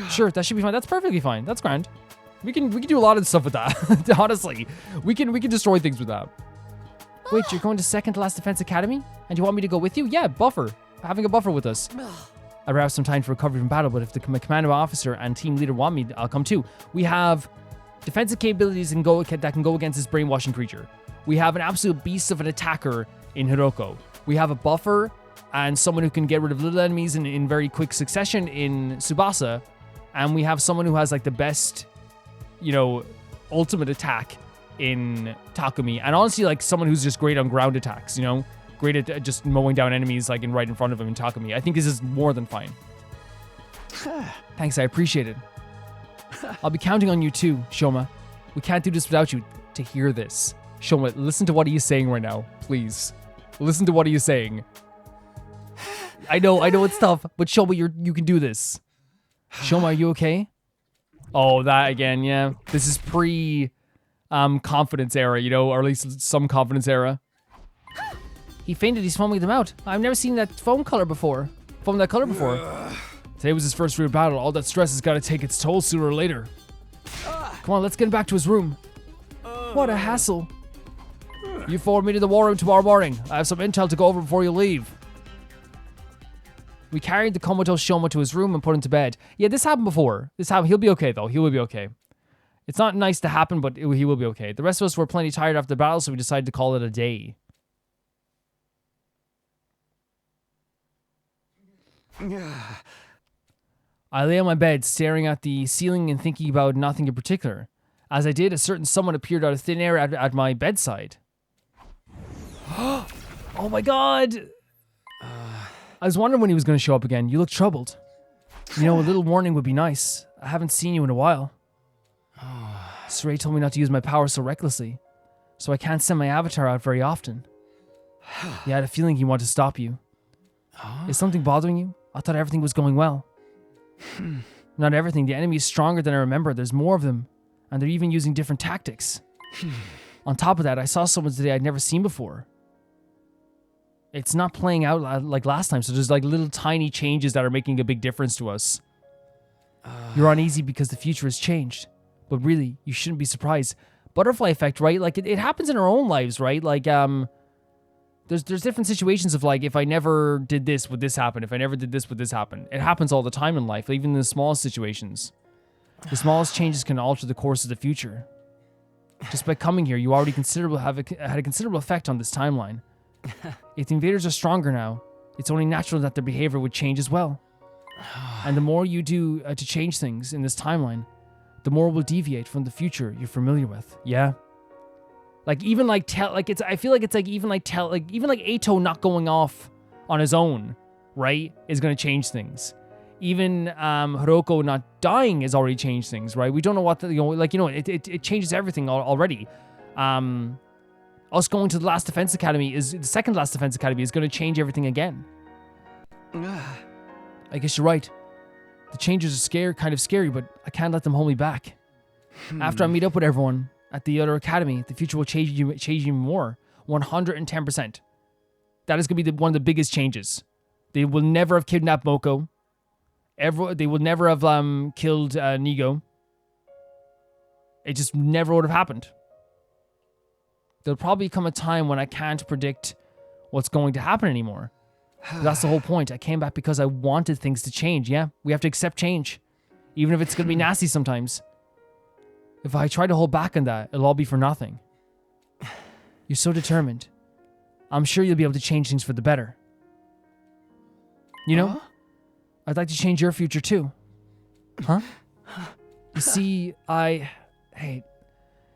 Sure, that should be fine. That's perfectly fine. That's grand. We can do a lot of stuff with that. Honestly, we can destroy things with that. Wait, you're going to second to last defense academy, and you want me to go with you? Yeah, buffer. Having a buffer with us. I'd rather have some time for recovery from battle, but if the commanding officer and team leader want me, I'll come too. We have defensive capabilities that can go against this brainwashing creature. We have an absolute beast of an attacker in Hiroko. We have a buffer and someone who can get rid of little enemies in very quick succession in Tsubasa. And we have someone who has like the best, ultimate attack in Takumi. And honestly, like someone who's just great on ground attacks, great at just mowing down enemies like right in front of him in Takumi. I think this is more than fine. Thanks, I appreciate it. I'll be counting on you too, Shoma. We can't do this without you. To hear this. Shoma, listen to what he is saying right now, please. Listen to what he is saying. I know it's tough, but Shoma, you can do this. Shoma, are you okay? Oh, that again, yeah. This is confidence era, or at least some confidence era. He fainted, he's foaming them out. I've never seen that foam that color before. Today was his first real battle. All that stress has got to take its toll sooner or later. Come on, let's get him back to his room. What a hassle. You forward me to the war room tomorrow morning. I have some intel to go over before you leave. We carried the comatose Shoma to his room and put him to bed. Yeah, this happened before. He'll be okay though. He will be okay. It's not nice to happen, but he will be okay. The rest of us were plenty tired after the battle, so we decided to call it a day. I lay on my bed, staring at the ceiling and thinking about nothing in particular. As I did, a certain someone appeared out of thin air at my bedside. Oh my god! I was wondering when he was going to show up again. You look troubled. A little warning would be nice. I haven't seen you in a while. Saray told me not to use my power so recklessly, so I can't send my avatar out very often. Yeah, I had a feeling he wanted to stop you. Is something bothering you? I thought everything was going well. Not everything. The enemy is stronger than I remember. There's more of them, and they're even using different tactics. On top of that, I saw someone today I'd never seen before. It's not playing out like last time, so there's like little tiny changes that are making a big difference to us. You're uneasy because the future has changed, but really, you shouldn't be surprised. Butterfly effect, right? Like it happens in our own lives, right? Like there's different situations of like, if I never did this, would this happen? If I never did this, would this happen? It happens all the time in life, even in the smallest situations. The smallest changes can alter the course of the future. Just by coming here, you already had a considerable effect on this timeline. If the invaders are stronger now, it's only natural that their behavior would change as well. And the more you do to change things in this timeline, the more will deviate from the future you're familiar with. Yeah. Like even like I feel like it's like even like Eito not going off on his own, right, is going to change things. Even Hiroko not dying has already changed things, right? We don't know what it changes everything already. Us going to the second last defense academy is going to change everything again. I guess you're right. The changes are kind of scary, but I can't let them hold me back. After I meet up with everyone at the other academy, the future will change even more. 110%. That is going to be one of the biggest changes. They will never have kidnapped Moko. They will never have killed Nigo. It just never would have happened. There'll probably come a time when I can't predict what's going to happen anymore. But that's the whole point. I came back because I wanted things to change. Yeah, we have to accept change. Even if it's going to be nasty sometimes. If I try to hold back on that, it'll all be for nothing. You're so determined. I'm sure you'll be able to change things for the better. You know, I'd like to change your future too. Huh? You see, hey,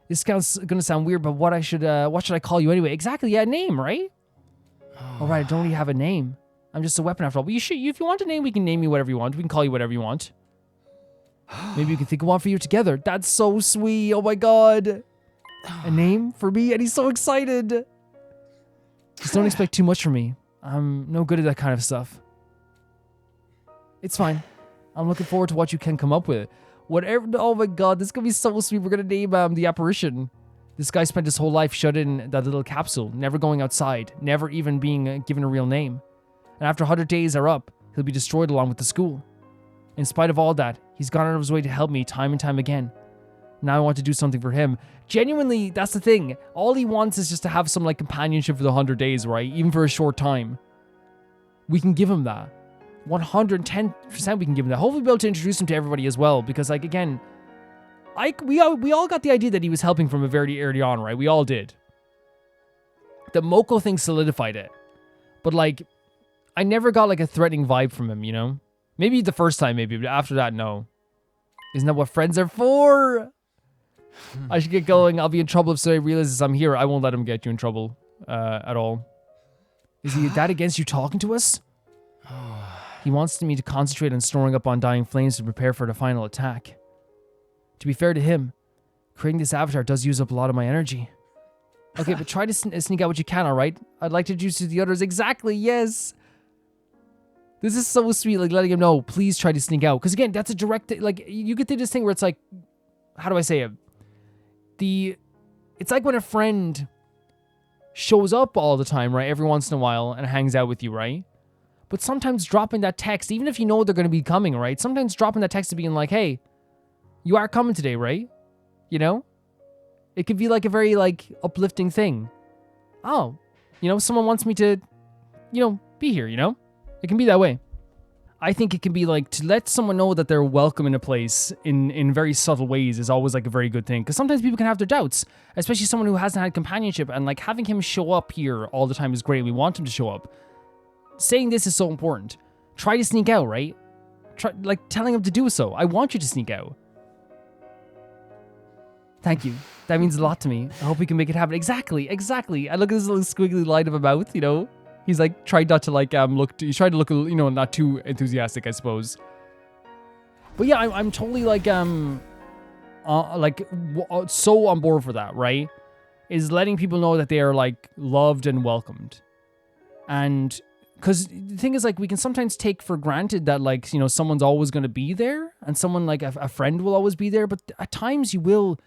this is gonna sound weird, but what should I call you anyway? Exactly, yeah, name, right? All right, I don't really have a name. I'm just a weapon after all. But if you want a name, we can name you whatever you want. We can call you whatever you want. Maybe you can think of one for you together. That's so sweet. Oh my god. A name for me? And he's so excited. Just don't expect too much from me. I'm no good at that kind of stuff. It's fine. I'm looking forward to what you can come up with. Whatever. Oh my god, this is gonna be so sweet. We're gonna name the apparition. This guy spent his whole life shut in that little capsule, never going outside, never even being given a real name. And after 100 days are up, he'll be destroyed along with the school. In spite of all that, he's gone out of his way to help me time and time again. Now I want to do something for him. Genuinely, that's the thing. All he wants is just to have some like companionship for the 100 days, right? Even for a short time. We can give him that. 110% we can give him that. Hopefully we'll be able to introduce him to everybody as well. Because like, again, we all got the idea that he was helping from a very early on, right? We all did. The Moko thing solidified it. But like, I never got like a threatening vibe from him, you know? Maybe the first time, maybe, but after that, no. Isn't that what friends are for? I should get going. I'll be in trouble if Saray realizes I'm here. I won't let him get you in trouble at all. Is he that against you talking to us? He wants me to concentrate on storing up on dying flames to prepare for the final attack. To be fair to him, creating this avatar does use up a lot of my energy. Okay, but try to sneak out what you can, alright? I'd like to introduce you to the others. Exactly, yes! This is so sweet, like letting him know, please try to sneak out. Because again, that's a direct, like, you could do this thing where it's like, how do I say it? It's like when a friend shows up all the time, right? Every once in a while and hangs out with you, right? But sometimes dropping that text, even if you know they're going to be coming, right? Sometimes dropping that text to being like, hey, you are coming today, right? You know? It could be like a very like uplifting thing. Oh, you know, someone wants me to, you know, be here, you know? It can be that way. I think it can be like to let someone know that they're welcome in a place in very subtle ways is always like a very good thing. Because sometimes people can have their doubts, especially someone who hasn't had companionship, and like having him show up here all the time is great. We want him to show up. Saying this is so important. Try to sneak out, right? Try like telling him to do so. I want you to sneak out. Thank you. That means a lot to me. I hope we can make it happen. Exactly. I look at this little squiggly line of a mouth, you know? He's like tried not to like he's trying to look, you know, not too enthusiastic, I suppose. But yeah, I'm totally like so on board for that, right? Is letting people know that they are like loved and welcomed. And because the thing is, like, we can sometimes take for granted that, like, you know, someone's always going to be there and someone like a friend will always be there, but at times you will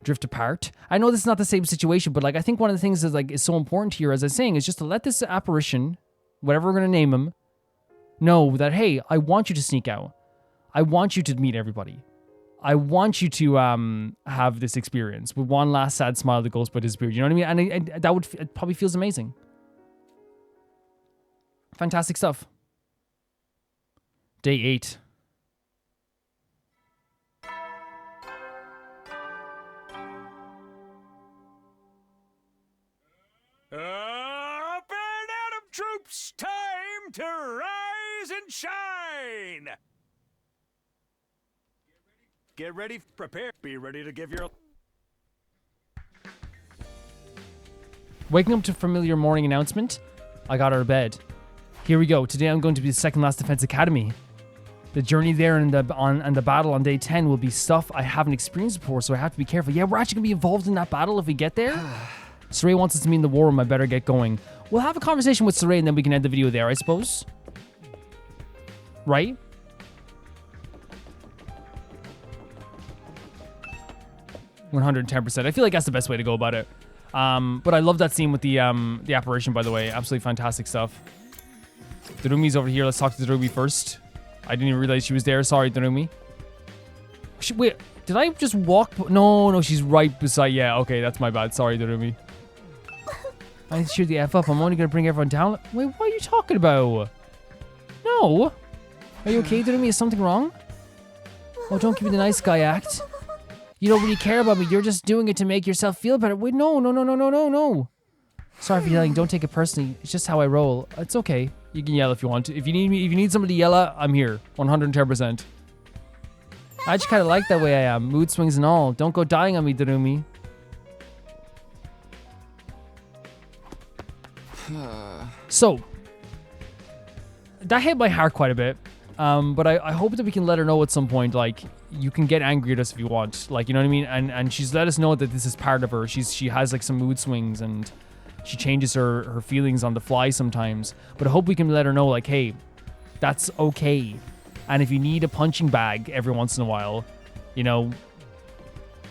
drift apart. I know this is not the same situation, but like I think one of the things is like is so important here, as I was saying, is just to let this apparition, whatever we're gonna name him, know that hey, I want you to sneak out. I want you to meet everybody. I want you to have this experience with one last sad smile that goes by disappeared. You know what I mean? And that would it probably feels amazing. Fantastic stuff. Day 8. Up and Atom troops, time to rise and shine! Get ready, prepare, be ready to give your... Waking up to a familiar morning announcement, I got out of bed. Here we go. Today I'm going to be the second last Defense Academy. The journey there and the battle on day 10 will be stuff I haven't experienced before, so I have to be careful. Yeah, we're actually going to be involved in that battle if we get there. Saray wants us to meet in the war room. I better get going. We'll have a conversation with Saray and then we can end the video there, I suppose. Right? 110%. I feel like that's the best way to go about it. But I love that scene with the apparition, by the way. Absolutely fantastic stuff. Darumi's over here. Let's talk to Darumi first. I didn't even realize she was there. Sorry, Darumi. Wait, did I just walk? No, she's right beside. Yeah, okay, that's my bad. Sorry, Darumi. I shoot the F up. I'm only going to bring everyone down. Wait, what are you talking about? No. Are you okay, Darumi? Is something wrong? Oh, don't give me the nice guy act. You don't really care about me. You're just doing it to make yourself feel better. Wait, no. Sorry for yelling. Don't take it personally. It's just how I roll. It's okay. You can yell if you want to. If you need me, if you need somebody to yell at, I'm here. 110%. I just kind of like that way I am. Mood swings and all. Don't go dying on me, Darumi. So, that hit my heart quite a bit. But I hope that we can let her know at some point, like, you can get angry at us if you want. Like, you know what I mean? And she's let us know that this is part of her. She has, like, some mood swings and she changes her feelings on the fly sometimes. But I hope we can let her know, like, hey, that's okay. And if you need a punching bag every once in a while, you know,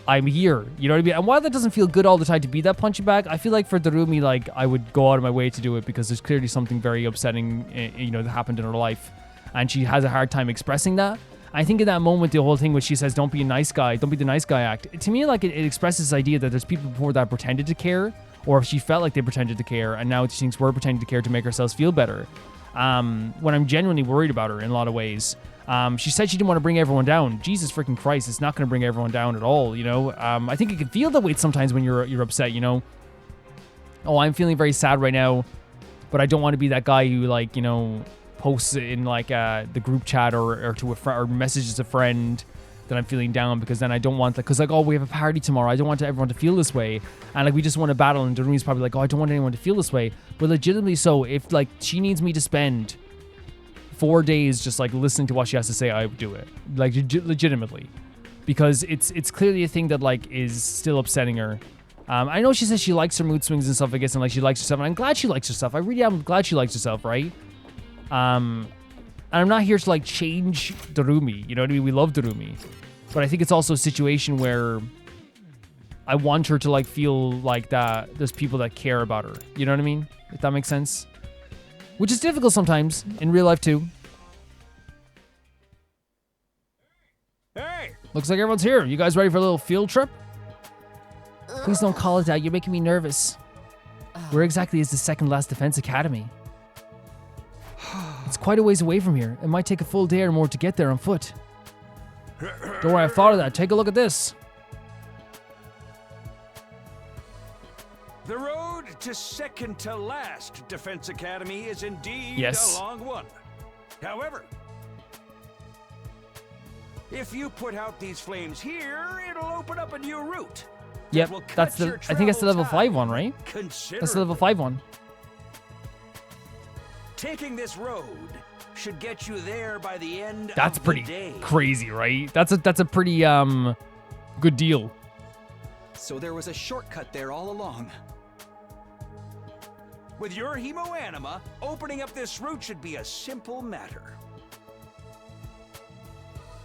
I'm here. You know what I mean? And while that doesn't feel good all the time to be that punching bag, I feel like for Darumi, like, I would go out of my way to do it because there's clearly something very upsetting, you know, that happened in her life. And she has a hard time expressing that. I think in that moment, the whole thing where she says, don't be a nice guy, don't be the nice guy act. To me, like, it expresses this idea that there's people before that pretended to care, or if she felt like they pretended to care, and now she thinks we're pretending to care to make ourselves feel better. When I'm genuinely worried about her in a lot of ways. She said she didn't want to bring everyone down. Jesus freaking Christ, it's not going to bring everyone down at all, you know? I think you can feel that weight sometimes when you're upset, you know? Oh, I'm feeling very sad right now, but I don't want to be that guy who, like, you know, posts in, like, the group chat or to a friend or messages a friend that I'm feeling down, because then I don't want that, because, like, oh, we have a party tomorrow. I don't want everyone to feel this way. And, like, we just want to battle, and Darumi's probably like, oh, I don't want anyone to feel this way. But legitimately so, if, like, she needs me to spend 4 days just, like, listening to what she has to say, I would do it. Like, legitimately. Because it's clearly a thing that, like, is still upsetting her. I know she says she likes her mood swings and stuff, I guess, and, like, she likes herself, and I'm glad she likes herself. I really am glad she likes herself, right? And I'm not here to, like, change Darumi. You know what I mean? We love Darumi. But I think it's also a situation where I want her to, like, feel like that there's people that care about her. You know what I mean? If that makes sense. Which is difficult sometimes, in real life too. Hey! Looks like everyone's here. You guys ready for a little field trip? Please don't call it that. You're making me nervous. Where exactly is the second last defense academy? It's quite a ways away from here. It might take a full day or more to get there on foot. Don't worry, I've thought of that. Take a look at this. The road to second to last Defense Academy is indeed Yes. a long one. However, if you put out these flames here, it'll open up a new route. Yep, that's the. I think that's the level 5 one, right? That's the level 5 one. Taking this road should get you there by the end That's of pretty the day. crazy, right? That's a pretty good deal. So there was a shortcut there all along. With your hemo anima, opening up this route should be a simple matter.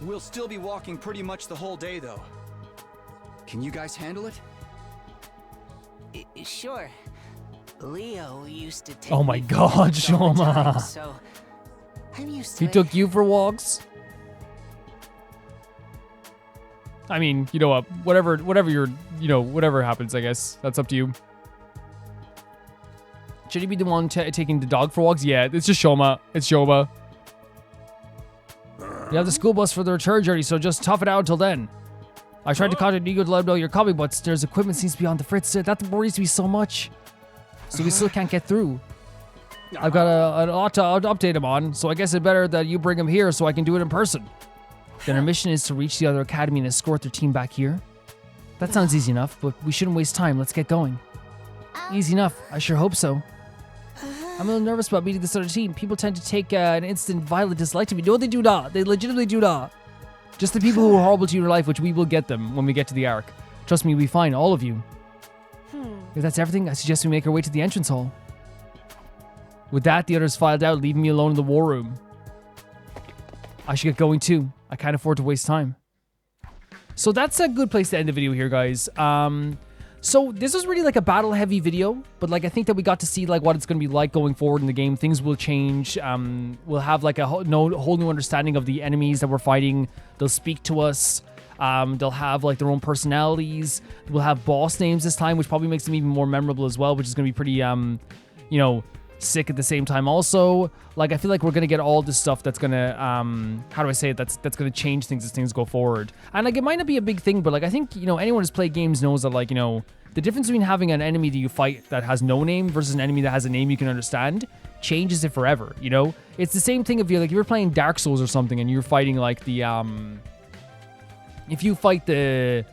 We'll still be walking pretty much the whole day, though. Can you guys handle it? Sure. Leo used to take Oh my me for God, walks all the time, Shoma. so I'm used to He it. took you for walks? I mean, you know what? Whatever you're, you know, whatever happens, I guess. That's up to you. Should he be the one taking the dog for walks? Yeah, it's just Shoma. It's Shoma. You have the school bus for the return journey, so just tough it out until then. I tried to contact Nico to let him know you're coming, but there's equipment seems to be on the fritz. That worries me so much. So we still can't get through. I've got a lot to update him on, so I guess it's better that you bring him here so I can do it in person. Then our mission is to reach the other academy and escort their team back here. That sounds easy enough, but we shouldn't waste time. Let's get going. Easy enough. I sure hope so. I'm a little nervous about meeting this other team. People tend to take an instant violent dislike to me. No, they do not. They legitimately do not. Just the people who are horrible to you in your life, which we will get them when we get to the Ark. Trust me, we'll be fine, all of you. If that's everything, I suggest we make our way to the entrance hall. With that, the others filed out, leaving me alone in the war room. I should get going too. I can't afford to waste time. So that's a good place to end the video here, guys. So this was really like a battle heavy video, but like I think that we got to see like what it's going to be like going forward in the game. Things will change. We'll have like a whole new understanding of the enemies that we're fighting. They'll speak to us. They'll have like their own personalities. We'll have boss names this time, which probably makes them even more memorable as well, which is going to be pretty, you know, sick at the same time also. Like I feel like we're going to get all this stuff that's going to, how do I say it, that's going to change things as things go forward. And like it might not be a big thing, but like I think, you know, anyone who's played games knows that like, you know, the difference between having an enemy that you fight that has no name versus an enemy that has a name you can understand changes it forever, you know? It's the same thing if you're like, if you're playing Dark Souls or something and you're fighting like the, if you fight the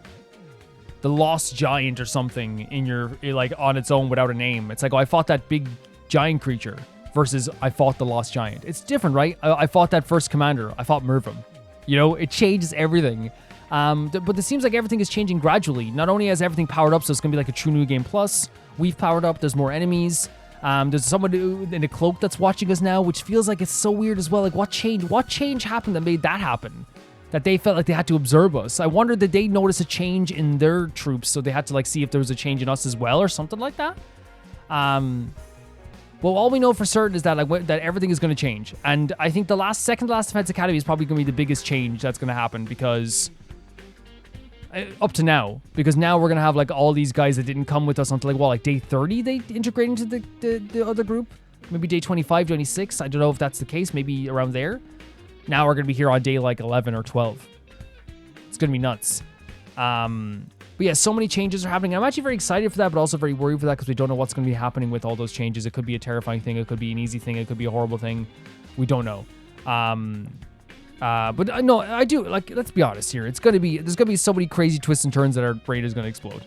Lost Giant or something in your, like on its own without a name, it's like, oh, I fought that big giant creature versus I fought the Lost Giant. It's different, right? I fought that first commander. I fought Mervim. You know, it changes everything. But it seems like everything is changing gradually. Not only has everything powered up, so it's going to be like a true New Game Plus. We've powered up. There's more enemies. There's someone in a cloak that's watching us now, which feels like it's so weird as well. Like, what changed? What change happened that made that happen? That they felt like they had to observe us. I wonder, did they notice a change in their troops, so they had to like see if there was a change in us as well or something like that? Well, all we know for certain is that like that everything is going to change, and I think the second to last Defense Academy is probably going to be the biggest change that's going to happen, because up to now, because now we're going to have like all these guys that didn't come with us until like, what, like day 30 they integrate into the other group, maybe day 25, 26. I don't know if that's the case, maybe around there. Now we're going to be here on day like 11 or 12. It's going to be nuts. But yeah, so many changes are happening. I'm actually very excited for that, but also very worried for that because we don't know what's going to be happening with all those changes. It could be a terrifying thing. It could be an easy thing. It could be a horrible thing. We don't know. But no, I do. Like, let's be honest here. There's going to be so many crazy twists and turns that our brain is going to explode.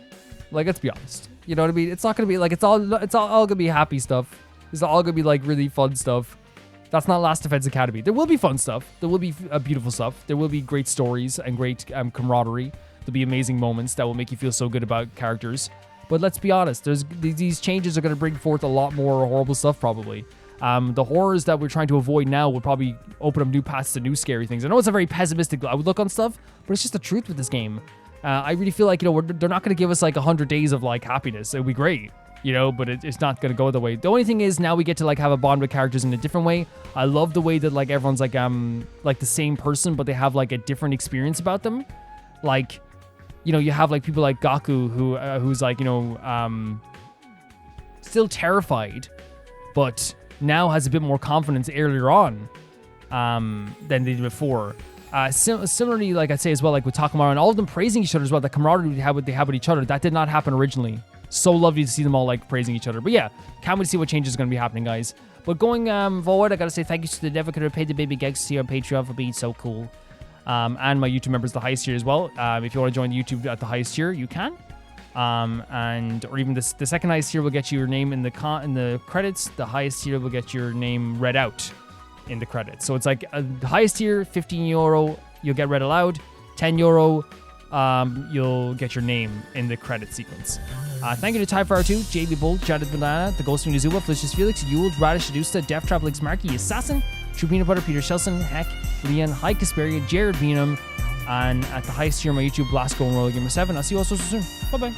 Like, let's be honest. You know what I mean? It's not going to be like, it's all going to be happy stuff. It's all going to be like really fun stuff. That's not Last Defense Academy. There will be fun stuff. There will be beautiful stuff. There will be great stories and great camaraderie. There'll be amazing moments that will make you feel so good about characters. But let's be honest, these changes are going to bring forth a lot more horrible stuff probably. The horrors that we're trying to avoid now will probably open up new paths to new scary things. I know it's a very pessimistic outlook on stuff, but it's just the truth with this game. I really feel like, you know, they're not going to give us like 100 days of like happiness. It would be great, you know, but it's not going to go the way. The only thing is now we get to like have a bond with characters in a different way. I love the way that like everyone's like the same person, but they have like a different experience about them. Like, you know, you have like people like Gaku who's like, you know, still terrified, but now has a bit more confidence earlier on than they did before. Similarly, like I'd say as well, like with Takamaru and all of them praising each other as well, the camaraderie they have with each other, that did not happen originally. So lovely to see them all like praising each other. But yeah, can't wait to see what changes is going to be happening, guys. But going forward, I gotta say thank you to the Devicator who paid the baby Gex here on Patreon for being so cool. And my YouTube members, the highest tier as well. If you want to join the YouTube at the highest tier, you can. Or even the second highest tier will get you your name in the credits. The highest tier will get your name read out in the credits. So it's like the highest tier, €15, you'll get read aloud. €10, you'll get your name in the credit sequence. Thank you to TyFire2, JB Bull, Jared Banana, The Ghost of Nizuba, Felicious Felix, Yule, Radish Adusta, Death Trap Links Marky, Assassin, True Peanut Butter, Peter Shelson, Heck, Leon, High Casperia, Jared Beanham, and at the highest tier on my YouTube, Blasco and Roller Gamer 7. I'll see you all so soon. Bye bye.